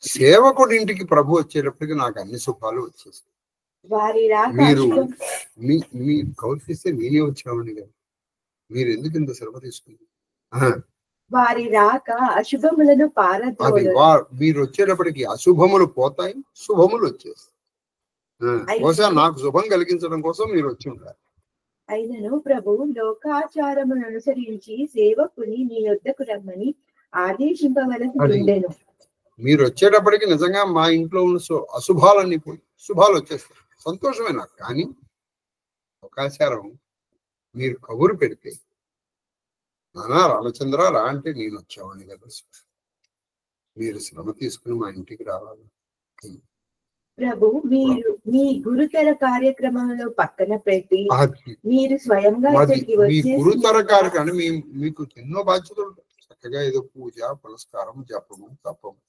సేవకుడి ఇంటికి ప్రభు వచ్చేటప్పటికి నాకు అన్ని శుభాలు వచ్చేస్తాయి. వారి మీరు మీ గౌరవిస్తే నేనే వచ్చామని కదా మీరు ఎందుకు ఇంత శ్రమ తీసుకుంది వారి రాక అశుభములను మీరు వచ్చేటప్పటికి అశుభములు పోతాయి శుభములు వచ్చేస్తాయి. బహుశా నాకు శుభం కలిగించడం కోసం మీరు వచ్చి ఉంటారు. అయినను ప్రభు లోకాచారమును అనుసరించి సేవకుని నీ యొద్దకు రమ్మని ఆదేశింపవలసి ఉండెను. మీరు వచ్చేటప్పటికి నిజంగా మా ఇంట్లో ఉన్న అశుభాలన్నీ పోయి శుభాలు వచ్చేస్తాయి. సంతోషమే నాకు. కానీ లోకాచారం మీరు కబురు పెడితే నానా రామచంద్ర రా అంటే నేను వచ్చావాడిని కదా మీరు శ్రమ తీసుకుని మా ఇంటికి రావాలి. ప్రభు మీరు మీ గురుతర కార్యక్రమంలో పక్కన పెట్టి మీరు స్వయంగా గురుతర కార్యక్రమం మీకు ఎన్నో బాధ్యతలు చక్కగా ఏదో పూజ పురస్కారం జపము తపము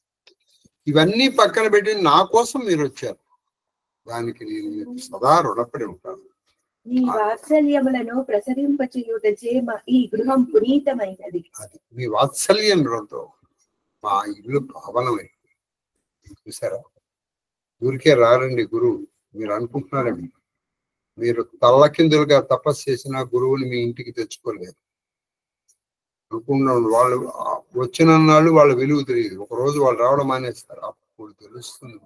ఇవన్నీ పక్కన పెట్టి నా కోసం మీరు వచ్చారు. దానికి నేను సదా రుణపడి ఉంటాను. మీ వాత్సల్యములను ప్రసరింపచేయుటచే ఈ గృహం పునీతమైనది. అది మీ వాత్సల్యంతో మా ఇల్లు పావనమైంది. చూసారా ఊరికే రారండి గురువు. మీరు అనుకుంటున్నారండి మీరు తల్లకిందులుగా తపస్సు చేసిన గురువుని మీ ఇంటికి తెచ్చుకోలేదు అనుకున్నాను. వాళ్ళు వచ్చిన నాళ్ళు వాళ్ళ విలువ తెలియదు. ఒకరోజు వాళ్ళు రావడం మానేస్తారు. అప్పుడు తెలుస్తుంది.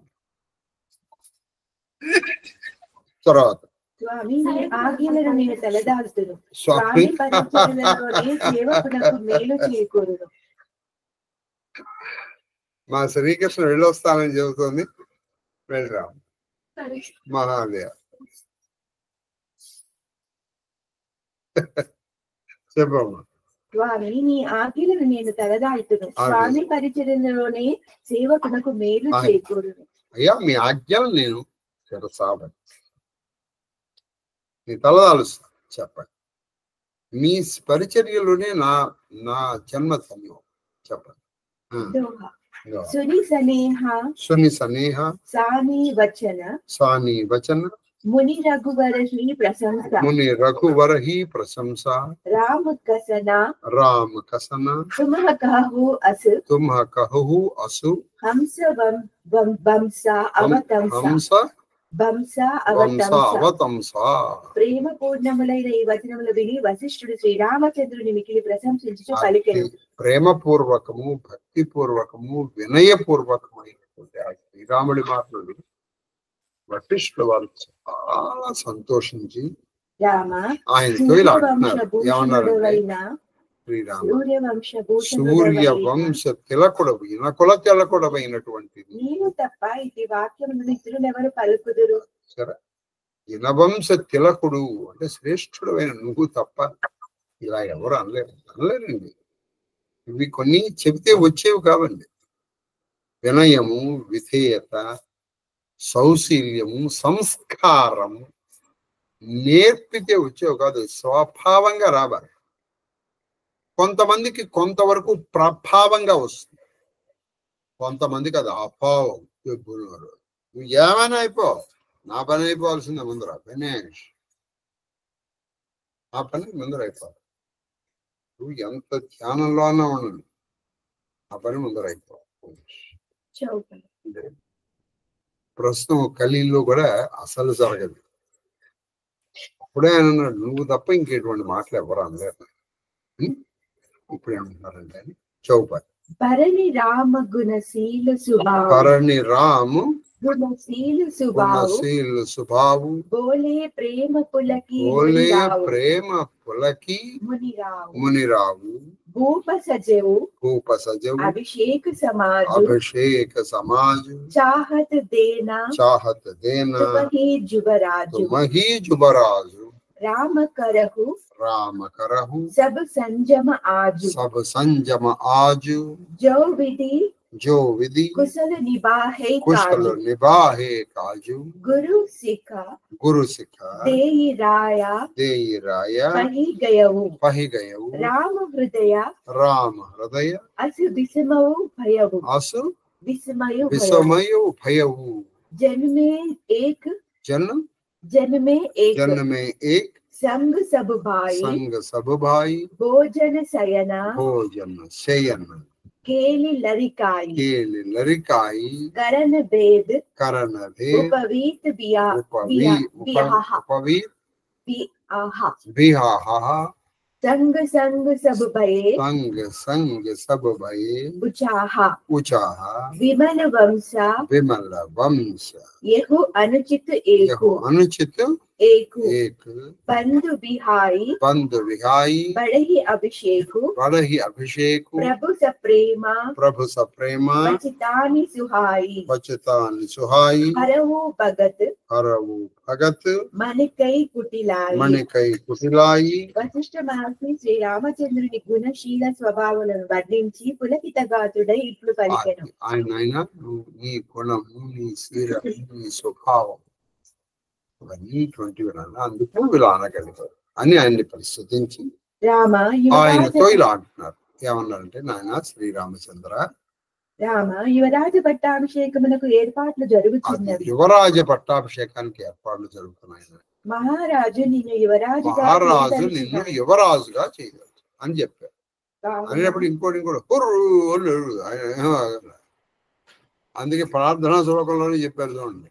తర్వాత ఆజ్ఞలను నేను తలదాల్చును స్వామి పరిచర్యలోనే సేవకులకు మేలు చేకూరును. మా శ్రీకృష్ణ వెళ్ళొస్తానని చెబుతోంది. వెళ్ళరా మహాదేవ. చెప్పమ్మా. స్వామి నీ ఆజ్ఞలను నేను తలదాల్తును. స్వామి పరిచర్యలోనే సేవకునకు మేలు చేకూరును. అయ్యా మీ ఆజ్ఞలు నేను చెరసాబడి నీ తలదాలుస్తా. చెప్పండి. మీ పరిచర్యలోనే నా నా జన్మ ధన్యం. చెప్పండి. సుని సనేహ సాని వచన ముని రఘువర హి ప్రశంస రామ కసన తుమ్హ కహు అసు హంస అవతంస. ప్రేమ పూర్ణములైన ఈ వచనములు విని వశిష్ఠుడు శ్రీరామచంద్రుని మికిలి ప్రశంసించుచు పలికెను. ప్రేమపూర్వకము, భక్తిపూర్వకము, వినయపూర్వకమైనటువంటి ఆ శ్రీరాముడి మాటలు వశిష్ఠుల వారు చాలా సంతోషించి ఆయనతో ఇలా అంటున్నారు. ఏమన్నారంటే సూర్యవంశ తిలకుడవు, ఇనకుల తిలకుడవైనటువంటిది నేను తప్ప ఇది వాక్యమును ఇతరులెవరు పలుకుదురు. సరే, ఇనవంశ తిలకుడు అంటే శ్రేష్ఠుడైన నువ్వు తప్ప ఇలా ఎవరు అనలేరండి. ఇవి కొన్ని చెబితే వచ్చేవి కావండి. వినయము, విధేయత, సౌశీల్యము, సంస్కారము నేర్పితే వచ్చేవి కాదు, స్వభావంగా రావాలి. కొంతమందికి కొంతవరకు ప్రభావంగా వస్తుంది, కొంతమందికి అది అభావం. నువ్వు ఏమైనా అయిపో, నా పని అయిపోవాల్సిందే ముందర. గణేష్ ఆ పని ముందర అయిపోవాలి. నువ్వు ఎంత ధ్యానంలోనే ఉండండి, ఆ పని ముందర అయిపోవాలి. ప్రస్తుతం కలిలో కూడా అసలు జరగదు. అప్పుడే ఆయన అన్నాడు, నువ్వు తప్ప ఇంకెటువంటి మాటలు ఎవరు అనలేరు. ఇప్పుడు ఏమంటున్నారంటే చౌపాయి భరణి రామ గుణశీల సుభావు బోలే ప్రేమ పులకి మునిరావు భూప సజవు అభిషేక సమాజు చాహత్ దేనా తుమహి జుబరాజు राम करहु सब संजम आजु जो विधि कुशल निभाहे काजु गुरु सिखा देई राया पही गयऊ राम हृदय असु विस्मयु भयऊ जन में एक संग सब भाई भोजन शयन केली लरिकाई करण भेद उपवीत बिहाहा संग सब भये उचाहा विमल वंश यहु अनुचित एक बंधु बिहाई बड़ही अभिषेक प्रभु सप्रेमा वचितानि सुहाई हरहु भगत मन कई कुटिलाई वशिष्ठ महर्षि శ్రీ రామచంద్రుని గుణశీల స్వభావాలను వర్ణించి పులకితగాతుడై ఇట్లు పలికెను. ఆయన నీ గుణము, నీ శీలము, నీ స్వభావం ఇవన్నీ అందుకు వీళ్ళు అనగలిగారు అని ఆయన్ని పరిశోధించి ఆయనతో ఇలా అంటున్నారు. ఏమన్నారంటే, నాయన శ్రీరామచంద్ర, యువరాజ పట్టాభిషేకమునకు ఏర్పాట్లు జరుగుతున్నవి. యువరాజ పట్టాభిషేకానికి ఏర్పాట్లు జరుగుతున్నాయి. మహారాజు నిన్ను యువరాజుగా చేయగలరు అని చెప్పారు. అనేటప్పుడు ఇంకోటి అందుకే ప్రార్థనా శ్లోకంలోనే చెప్పారు చూడండి.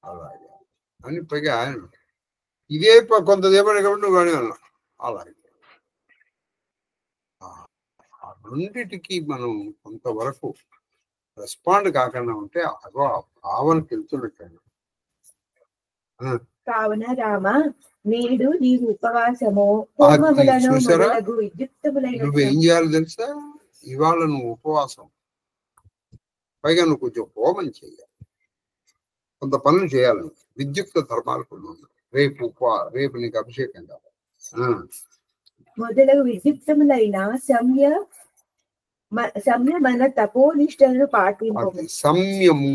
అలాగే అని పైగా ఆయన ఇదే కొంతసేపటి కాబట్టి నువ్వు కానీ అన్నా. అలాగే ఆ రెండిటికి మనం కొంతవరకు రెస్పాండ్ కాకుండా ఉంటే అగో ఆ భావనకి వెళ్తున్నట్టు. కావున రామ, నేడు నీవు ఉపవాసము నువ్వేం చేయాలి తెలుసా? ఇవాళ నువ్వు ఉపవాసం పైగా నువ్వు కొంచెం హోమం చేయాలి, కొంత పనులు చేయాలి, విద్యుక్త ధర్మాలు కొన్ని ఉన్నాయి. రేపు నీకు అభిషేకం కావాలి. మొదలగు విద్యుక్తములైన సంయమన తపోనిష్టలను పాటింపు. సంయము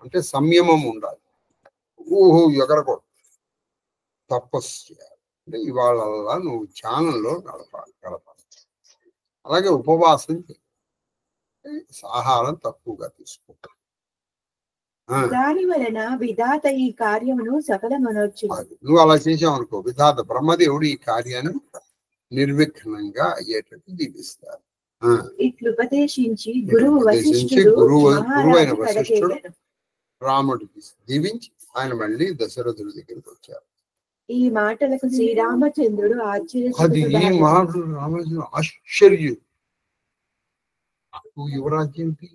అంటే సంయమం ఉండాలి. ఊహు ఎగరకూడదు, తపస్సు చేయాలి. అంటే ఇవాళ నువ్వు ధ్యానంలో గడపాలి. అలాగే ఉపవాసం చేయాలి, ఆహారం తక్కువగా తీసుకోవాలి. దాని వలన విధాత ఈ కార్యమును సఫలమనొచ్చు. నువ్వు అలా చేసావు అనుకో, విధాత బ్రహ్మదేవుడు ఈ కార్యాన్ని నిర్విఘ్నంగా అయ్యేటట్టు దీవిస్తారు. ఇట్లు ఉపదేశించి గురువైన వశిష్ఠుడు రాముడికి దీవించి ఆయన మళ్ళీ దశరథుడి దగ్గరికి వచ్చారు. ఈ మాటలకు శ్రీరామచంద్రుడు అది ఈ మాటలు రామచంద్రుడు ఆశ్చర్యం. యువరాజ్యంకి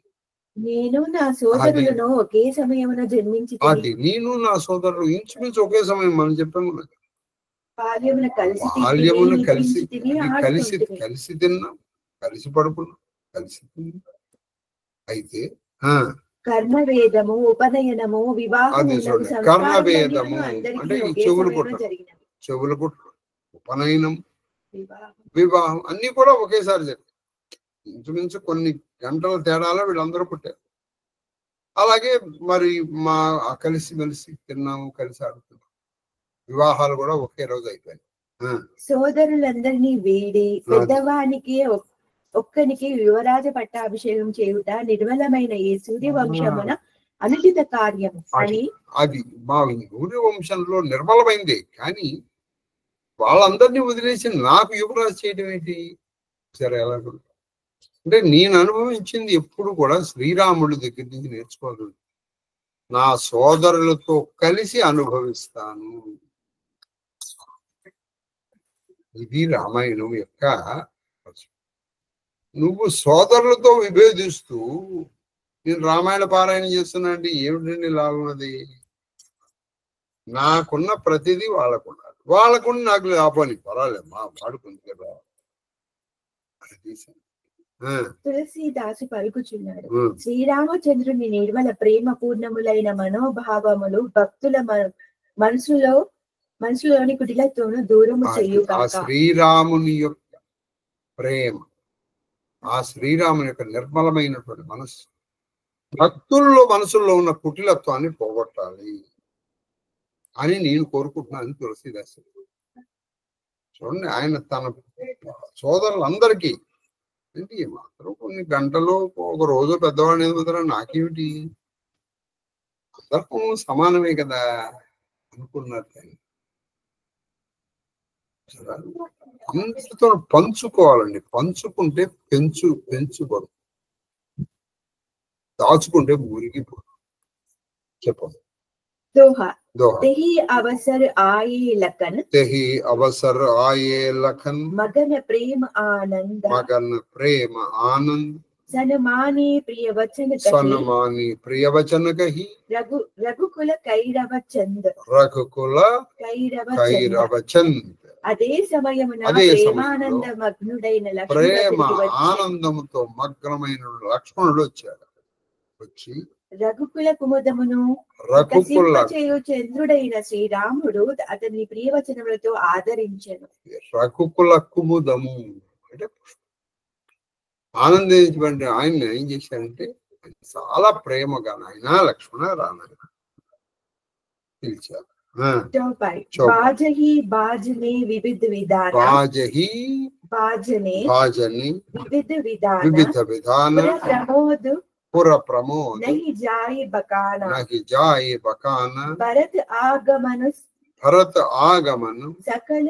నేను నా సోదరులను ఒకే సమయమున జన్మించి అది నేను నా సోదరులు ఇంచుమించు ఒకే సమయం మనం చెప్పాము. బాల్యమున కలిసి తిన్నాం, కలిసి పడుకున్నాం, కలిసి తిన్నాం. అయితే కర్ణవేదము, ఉపనయనము, వివాహము, కర్ణవేదము అంటే ఈ చెవులు కుట్టు, ఉపనయనం, వివాహం అన్ని కూడా ఒకేసారి జరిగాయి. ఇంచుమించు కొన్ని గంటల తేడాలో వీళ్ళందరూ పుట్టారు. అలాగే మరి మా కలిసి మెలిసి తిన్నాము, కలిసి ఆడుతున్నాము. వివాహాలు కూడా ఒకే రోజు అయిపోయాయి. సోదరులందరినీ వీడి పెద్దవానికి ఒక్కనికి యువరాజ పట్టాభిషేకం చేయుట నిర్మలమైన ఈ సూర్యవంశమున అనుచిత కార్యం అని. అది మా సూర్యవంశంలో నిర్మలమైంది, కానీ వాళ్ళందరినీ వదిలేసి నాకు యువరాజు చేయడం ఏంటి? సరే ఎలా అంటే నేను అనుభవించింది ఎప్పుడు కూడా శ్రీరాముడి దగ్గర నుంచి నేర్చుకోవాలి. నా సోదరులతో కలిసి అనుభవిస్తాను. ఇది రామాయణం యొక్క. నువ్వు సోదరులతో విభేదిస్తూ నేను రామాయణ పారాయణ చేస్తున్నా అంటే ఏమిటండి లాభం? అది నాకున్న ప్రతిదీ వాళ్ళకున్నారు, వాళ్ళకున్న నాకు లాభాన్ని పర్వాలేదు, మా వాడుకుంది కదా. తులసీదాసు పలుకుచున్నాడు. శ్రీరామచంద్రుని నిర్మల ప్రేమ పూర్ణములైన మనోభావములు భక్తుల మనసులోని కుటిలతోనూ దూరము చేయుగా. శ్రీరాముని యొక్క ప్రేమ, ఆ శ్రీరాముని యొక్క నిర్మలమైనటువంటి మనస్సు భక్తుల్లో మనసుల్లో ఉన్న కుటిలత్వాన్ని పోగొట్టాలి అని నేను కోరుకుంటున్నాను. తులసీదాసు చూడండి, ఆయన తన సోదరులందరికీ ఏంటి మాత్రం కొన్ని గంటలు ఒక రోజు పెద్దవాడిని ఎదుగుతారా, నాకేమిటి, అందరికీ సమానమే కదా అనుకున్నారు. కానీ అందరితో పంచుకోవాలండి. పంచుకుంటే పెంచుకోడు, దాచుకుంటే మురిగిపోదు. చెప్పండి. तेहि अवसर आए लखन मगन प्रेम आनंद सनमानी प्रिय वचन कही रघुकुल कैरव चंद అదే సమయమున ప్రేమానంద మగ్నుడైన ప్రేమ ఆనందముతో మగ్నమైన లక్ష్మణుడు వచ్చాడు. వచ్చి రఘుకుల కుముదమును చేయు చంద్రుడైన శ్రీరాముడు అతని ప్రియవచనములతో ఆదరించెను. రఘుకుల కుముదము అంటే ఆనందించబడి ఆయన ఏం చేశారంటే చాలా ప్రేమగా నాయన లక్ష్మణ రానాయన పిలిచారు. बाजही बाजने विविध विधान विविध विधान पुर प्रमोद नहीं जाए बकाना भरत आगमन सकल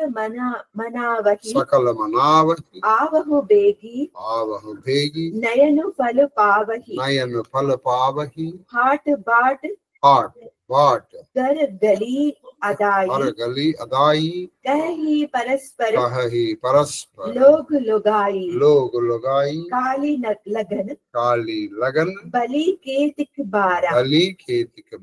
मनावही आवहु बेगी नयनु फल पावही हाट बाट घर गली अदाई कही परस्पर लोग लुगाई काली लगन बलि केतिक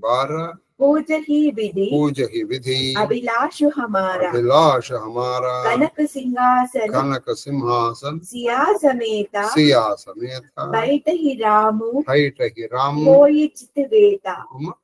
बारा पूज ही विधि पूज ही विधि अभिलाष हमारा अभिलाष हमारा कनक सिंहासन कनक सिंहासन सिया समेता सिया समेत बैठ ही रामु हईट ही राम कोई चित वेता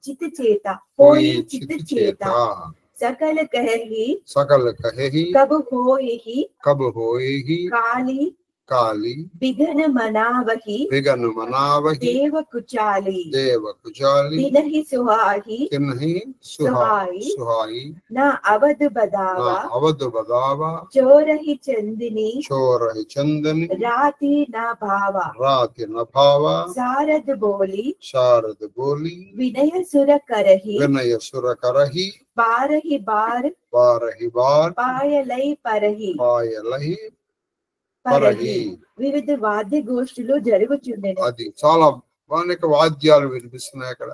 चित चेता कोई कोई चित चित चेता चेता सकल कही सकल कहे ही कब होहि कब होए ही काली काली विघन मनावहि विघन मनावहि देव कुचाली देव कुचाली दिनहि सुहाहि तिन्हि सुहाई सुहाई न अवध ना बदावा अवध बदावा चोरहि चंदिनी चोर चंदन राति न भावा राति न भावा शारद बोली शारद बोली विनय सुर करहि विनय सुर करही बारहि बार बारही बार पायलై परहि పాయలహి పరహి పరహి. వివిధ వాద్య గోష్ఠులు జరుగుచుండెను. అది చాలా అనేక వాద్యాలు వినిపిస్తున్నాయి అక్కడ.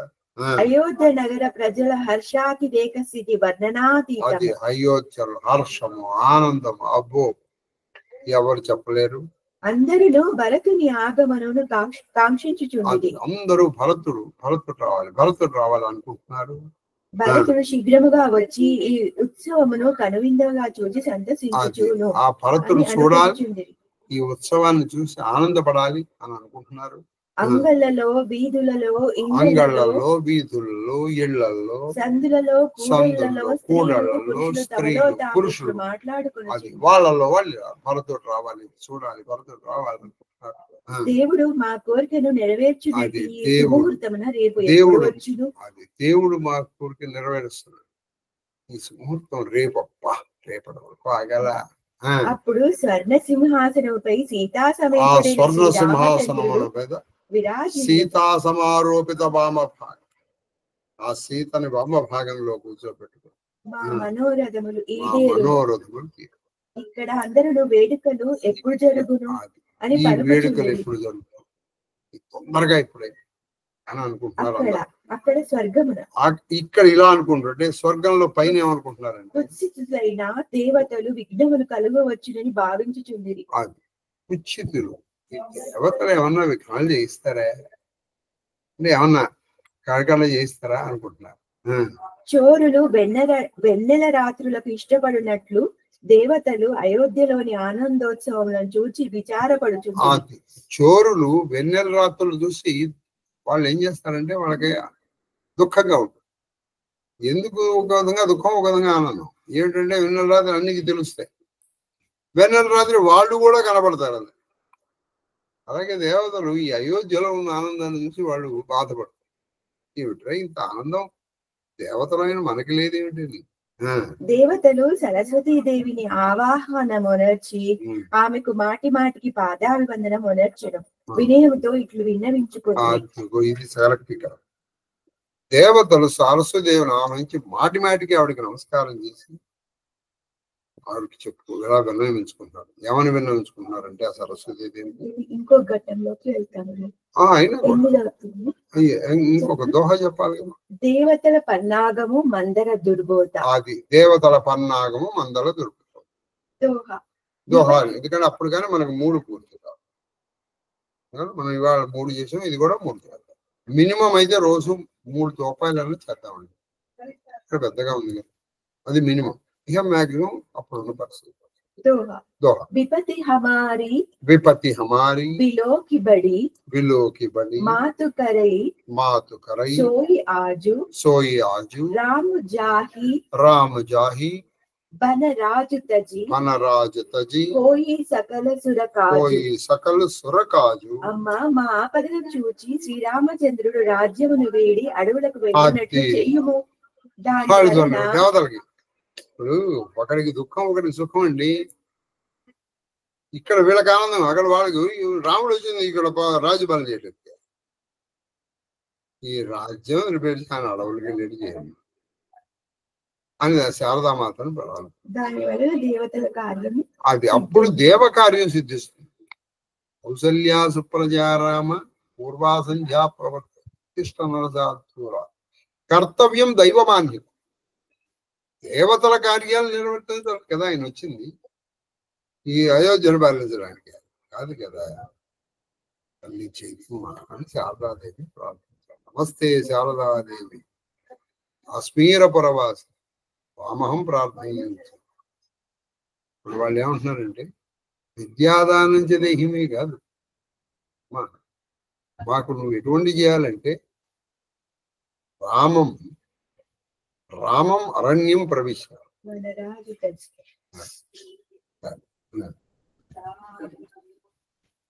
అయోధ్య నగర ప్రజల హర్షాతిరేక స్థితి వర్ణనాతీతం. అది అయోధ్యలో హర్షము ఆనందము అబ్బో ఎవరు చెప్పలేరు. అందరూ భరతుని ఆగమనమును కాంక్షించుచుండిరి. అందరూ భరతుడు రావాలి అనుకుంటున్నారు. భరతుడు శీఘ్రముగా వచ్చి ఈ ఉత్సవమును కనువిందుగా చూసి సంతసించుచును. ఆ భరతుడు చూడాలి, ఈ ఉత్సవాన్ని చూసి ఆనందపడాలి అని అనుకుంటున్నారు. అంగళ్ళలో వీధులలో అంగళ్ళలో వీధులలో ఇళ్లలో సందులలో కూడళ్లలో స్త్రీలు పురుషులు మాట్లాడుకుని వాళ్ళలో వాళ్ళు భరతుడు రావాలి చూడాలి, భరతుడు రావాలి అనుకుంటున్నారు. దేవుడు మా కోరికను నెరవేర్చున్నది ముహూర్తమున రేపు అది దేవుడు మా కోరిక నెరవేరుస్తున్నాడు. ఈ ముహూర్తం రేపప్ప రేపటి వరకు ఆగల. అప్పుడు స్వర్ణ సింహాసనంపై సీతా స్వర్ణ సింహాసనముల మీద సీతా సమారోపిత వామ భాగం, ఆ సీతని వామ భాగంలో కూర్చోబెట్టుకో మనోరథములు ఇక్కడ అందరూ వేడుకలు ఎప్పుడు జరుగును అని వేడుకలు ఎప్పుడు జరుగుతాయి తొందరగా ఇప్పుడే అని అనుకుంటున్నారు. అక్కడ స్వర్గమున ఇక్కడ ఇలా అనుకుంటుంటే స్వర్గంలో పైన ఏమనుకుంటున్నారంటే కుత్సితులైన దేవతలు విఘ్నములు కలుగవచ్చునని భావించుచుండిరి. కుత్సితులు దేవతలు ఏమన్నా విఘ్నాలు చేయిస్తారా అంటే ఏమన్నా కార్యక్రమాలు చేయిస్తారా అనుకుంటున్నారు. చోరులు వెన్నెల రాత్రులకు ఇష్టపడినట్లు దేవతలు అయోధ్యలోని ఆనందోత్సవం చూచి విచారపడుచున్నారు. చోరులు వెన్నెల రాత్రులు చూసి వాళ్ళు ఏం చేస్తారంటే వాళ్ళకి దుఃఖంగా ఉంటుంది. ఎందుకు ఒక విధంగా దుఃఖం, ఒక విధంగా ఆనందం. ఏమిటంటే వెన్నెల రాత్రి అన్నికి తెలుస్తాయి. వెన్నెల రాత్రి వాళ్ళు కూడా కనపడతారు. అది అలాగే దేవతలు ఈ అయోధ్యలో ఉన్న ఆనందాన్ని చూసి వాళ్ళు బాధపడతారు. ఏమిట్రా ఇంత ఆనందం దేవతలైన మనకి లేదేమిటి. దేవతలు సరస్వతీ దేవిని ఆవాహనమునర్చి ఆమెకు మాటి మాటికి పాదాభివందనం మునర్చడం వినయంతో ఇట్లు విన్నవించుకున్నారు. ఇది సెలెక్టికల్. దేవతలు సరస్వతి దేవిని ఆహ్వానించి మాటి మాటికి ఆవిడకి నమస్కారం చేసి ఆవిడకి చెప్పు ఎలా విన్నవించుకుంటారు. ఏమని విన్నవించుకుంటున్నారంటే ఆ సరస్వతి దేవికి ఇంకో ఘట్టంలోకి వెళ్తాము. ఇంకొక దోహ చెప్పాలి. దేవతల పన్నాగము మందర దుర్బోధ. అది దేవతల పన్నాగము మందర దుర్బోధ దోహాలు. ఎందుకంటే అప్పుడు కానీ మనకు 3 పూర్తి కాదు. మనం ఇవాళ 3 చేసాం, ఇది కూడా 3 చేద్దాం. మినిమం అయితే రోజు 3 దోపాయాలను చేద్దామండి. ఇక్కడ పెద్దగా ఉంది కదా, అది మినిమం. ఇక మ్యాక్సిమం అప్పుడున్న పరిస్థితి. दोहा विपत्ति हमारी बिलो की बड़ी मातु करई सोई आजू राम जाही बन राज तजी कोई सकल सुरकाजु అమ్మా మా ఆపదను చూచి శ్రీరామచంద్రుడు రాజ్యమును వేడి అడవులకు వెళ్ళినట్లు చెయ్యుము. దేవతలకి ఇప్పుడు ఒకరికి దుఃఖం ఒకరికి సుఖం అండి. ఇక్కడ వీళ్ళకి ఆనందం, అక్కడ వాళ్ళకి రాముడు వచ్చింది ఇక్కడ రాజ్యపాలన చేయడానికి. ఈ రాజ్యం రిపేర్ ఆయన అడవులకి వెళ్ళి చేయండి అని శారదామాతను అది అప్పుడు దేవకార్యం సిద్ధిస్తుంది. కౌసల్యా సుప్రజారామ పూర్వా సంధ్యా ప్రవర్తిష్ట నరసాధూరా కర్తవ్యం దైవమాన్యం. దేవతల కార్యాలు నిర్వర్తించాలి కదా ఆయన వచ్చింది. ఈ అయోధ్యను పాలించడానికి కాదు కదా. తల్లి చేతి అని శారదాదేవి ప్రార్థించారు. నమస్తే శారదాదేవి అస్మీర పరవాసి వామహం ప్రార్థయించు. ఇప్పుడు వాళ్ళు ఏమంటున్నారంటే విద్యాదానం చేదేహిమే కాదు, మాకు నువ్వు ఎటువంటి చేయాలంటే రామం అరణ్యం ప్రవేశ.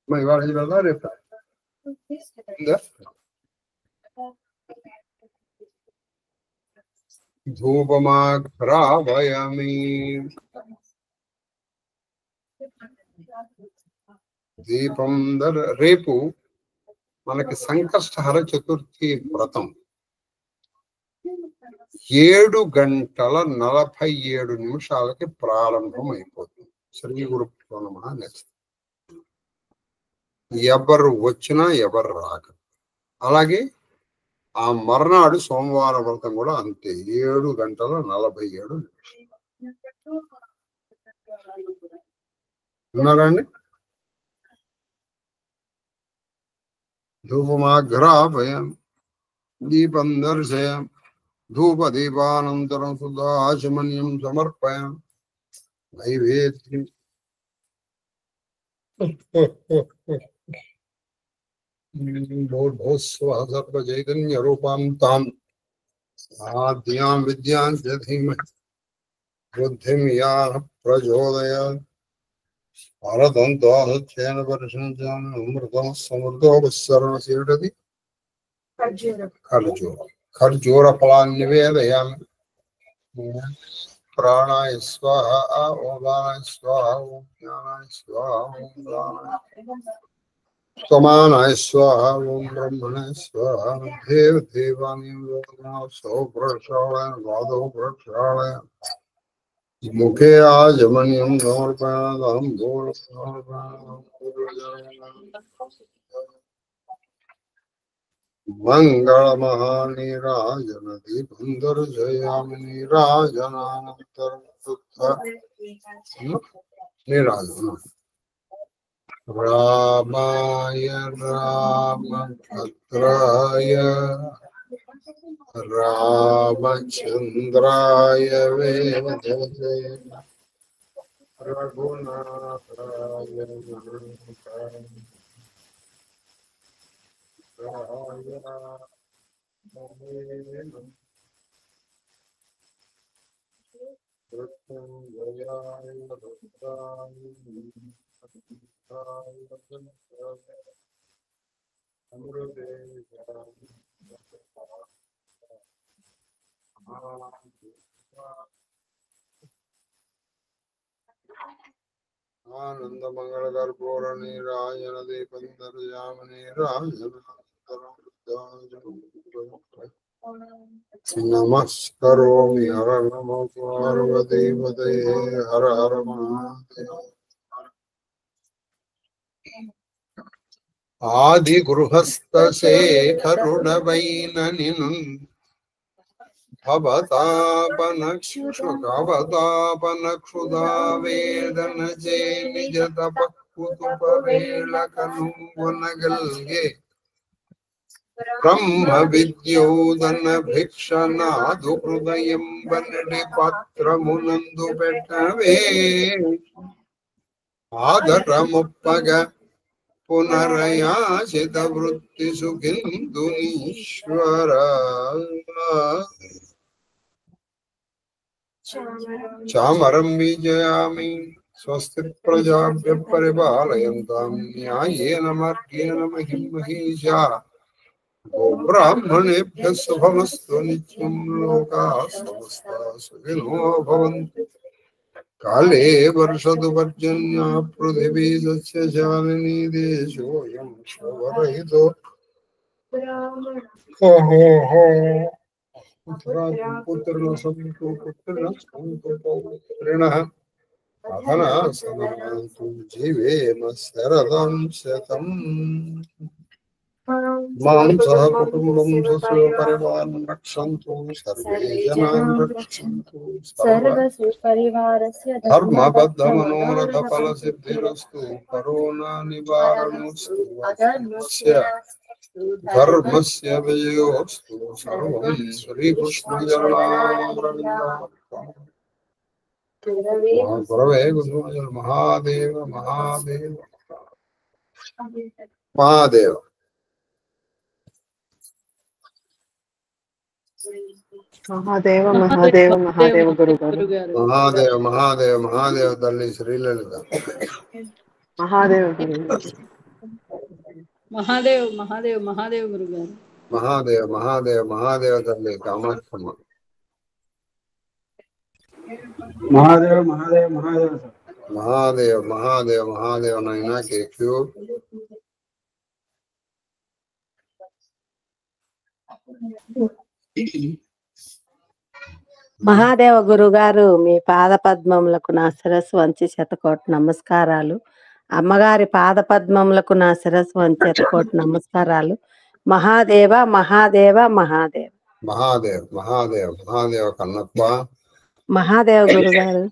ఇవాళ వెళ్దా రేపు ధూపమాఘ్రావయామి. దీపం రేపు మనకి సంకష్టహర చతుర్థి వ్రతం 7:47 ప్రారంభం అయిపోతుంది. శ్రీ గురు నమః. నెక్స్ట్ ఎవరు వచ్చినా ఎవరు రాక. అలాగే ఆ మర్నాడు సోమవార వ్రతం కూడా అంతే 7:47. ఉన్నారండి? ధూపమాఘ్రాపయం దీపం దర్శయం ధూపదీపానంతరం సుధాచమన్యం సమర్పయం నైవేద్యం. సర్వచైతన్య రూపాం తాం ఆద్యాం విద్యాం చ ధీమహి బుద్ధిం యా ప్రచోదయాత్. భారతంతోచేన పరిశుంచామి అమృతం సమృద్ధోపసర్వశీర్షది ఖర్జూర ఫలాన్ని నివేదయామి. ప్రాణాయ స్వాహ ఓం ప్రాణాయ స్వాహ ఓం జ్ఞానాయ స్వాహ ఓం ప్రాణాయ సమానాయ స్వాహ ఓం బ్రహ్మణాయ స్వాహ. దేవాని సౌ ప్రక్షాళయ వాదౌ ప్రక్షాళయ ముఖే ఆజమన్యం సమర్పయామి. మంగళమహానీరాజన దీపం దర్శయామి. నీరాజనానంతరం నీరాజన రామాయ రామభద్రాయ రామచంద్రాయ వేదసే రఘునాథాయ ఆనంద మంగళ కర్పూర నీరాజన దీపం దర్శయామి. నమస్కరోమి. హర నమో పార్వతీపతయే. హర హర మహాదేవ. ఆది గృహస్థ శేఖరుడవైన నిను భవతాపనక్షుదా వేదన చే నిజ తపకుతుపవేళకను వనగల్గే బ్రహ్మ విద్యోదన భిక్షనాదు హృదయం వనడి పాత్రమునందు పెట్టవే. ఆదరముప్పగ పునరయాచిత వృత్తి సుఖిందునీశ్వర. చామరం విజయామి. స్వస్తి ప్రజాభ్య పరిపాలయంతాం న్యాయేన మార్గేణ మహిం మహీషా. గోబ్రాహ్మణేభ్యః శుభమస్తు నిత్యం. లోకాః సమస్తాః సుఖినో భవంతు. కాలే వర్షతు పర్జన్యః పృథివీ సస్యశాలినీ. దేశోऽयं క్షోభరహితో పుత్రిణః అధనాసనమాन्तు జీవేమ శరదం శతం. మాం సహ కుటుంబం సపరివారం రక్షन्तు. సర్వే జనాన్ రక్షन्तు. ధర్మబద్ధ మనోరథ ఫల సిద్ధిరస్తు. కరోనా నివారణోస్తు. ధర్మస్య విజయోస్తు సర్వం శ్రీకృష్ణజనార్దనార్పణమస్తు. గురవే గురు మహాదేవ మహాదేవ మహాదేవ. మహాదేవ మహాదేవ మహాదేవ గురుగారు. మహాదేవ మహాదేవ మహాదేవ తల్లి శ్రీలలిత. మహాదేవ గురుగారు. మహాదేవ్ మహాదేవ్ మహాదేవ్ గురుగారు. మహాదేవ మహాదేవ మహాదేవ తల్లి కామాక్షమ్మ. మహాదేవ మహాదేవ మహాదేవ మహాదేవ మహాదేవ మహాదేవ నైనా కేక్యూ. మహాదేవ గురుగారు, మీ పాద పద్మములకు నా శిరస్సు వంచి శతకోటి నమస్కారాలు. అమ్మగారి పాద పద్మములకు నా శిరస్సు వంచి శతకోటి నమస్కారాలు. మహాదేవ మహాదేవ మహాదేవ. మహాదేవ్ మహాదేవ్ మహాదేవ కన్నప్ప. మహాదేవ గురుగారు.